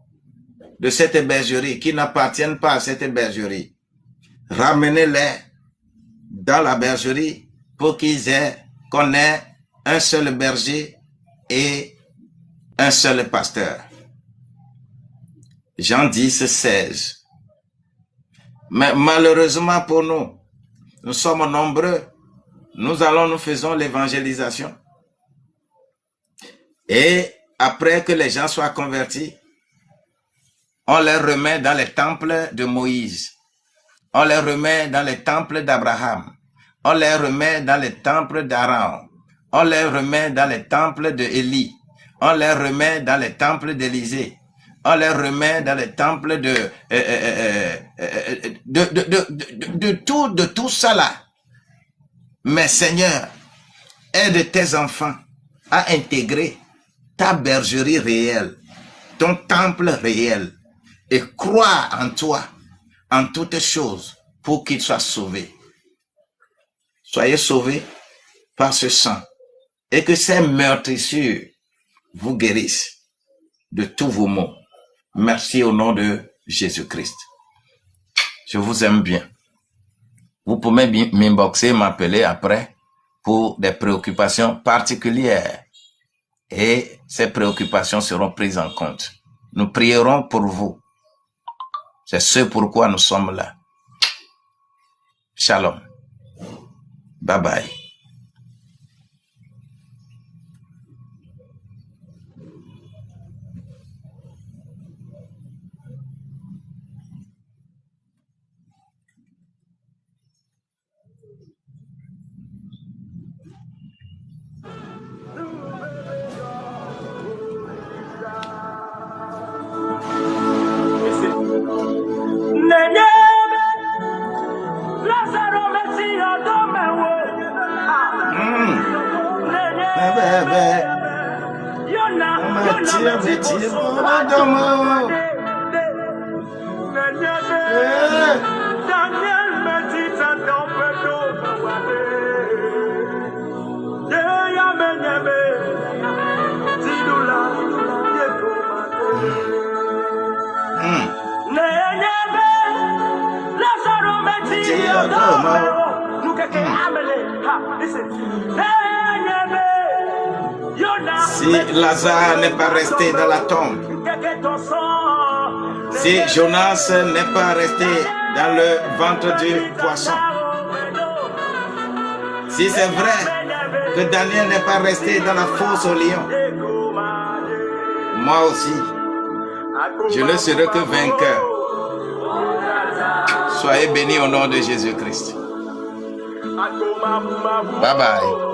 de cette bergerie qui n'appartiennent pas à cette bergerie. Ramenez-les dans la bergerie pour qu'on ait un seul berger et un seul pasteur. Jean 10, 16. Mais malheureusement pour nous, nous sommes nombreux, nous faisons l'évangélisation. Et après que les gens soient convertis, on les remet dans les temples de Moïse. On les remet dans les temples d'Abraham. On les remet dans les temples d'Aaron. On les remet dans les temples d'Élie. On les remet dans les temples d'Élisée. On les remet dans les temples de tout ça là. Mais Seigneur, aide tes enfants à intégrer ta bergerie réelle, ton temple réel, et croire en toi, en toutes choses, pour qu'ils soient sauvés. Soyez sauvés par ce sang, et que ces meurtrissures vous guérissent de tous vos maux. Merci au nom de Jésus-Christ. Je vous aime bien. Vous pouvez m'inboxer, m'appeler après pour des préoccupations particulières. Et ces préoccupations seront prises en compte. Nous prierons pour vous. C'est ce pourquoi nous sommes là. Shalom. Bye bye. Si Lazare n'est pas resté dans la tombe, si Jonas n'est pas resté dans le ventre du poisson, si c'est vrai que Daniel n'est pas resté dans la fosse au lion, moi aussi, je ne serai que vainqueur. Soyez bénis au nom de Jésus-Christ. Bye bye.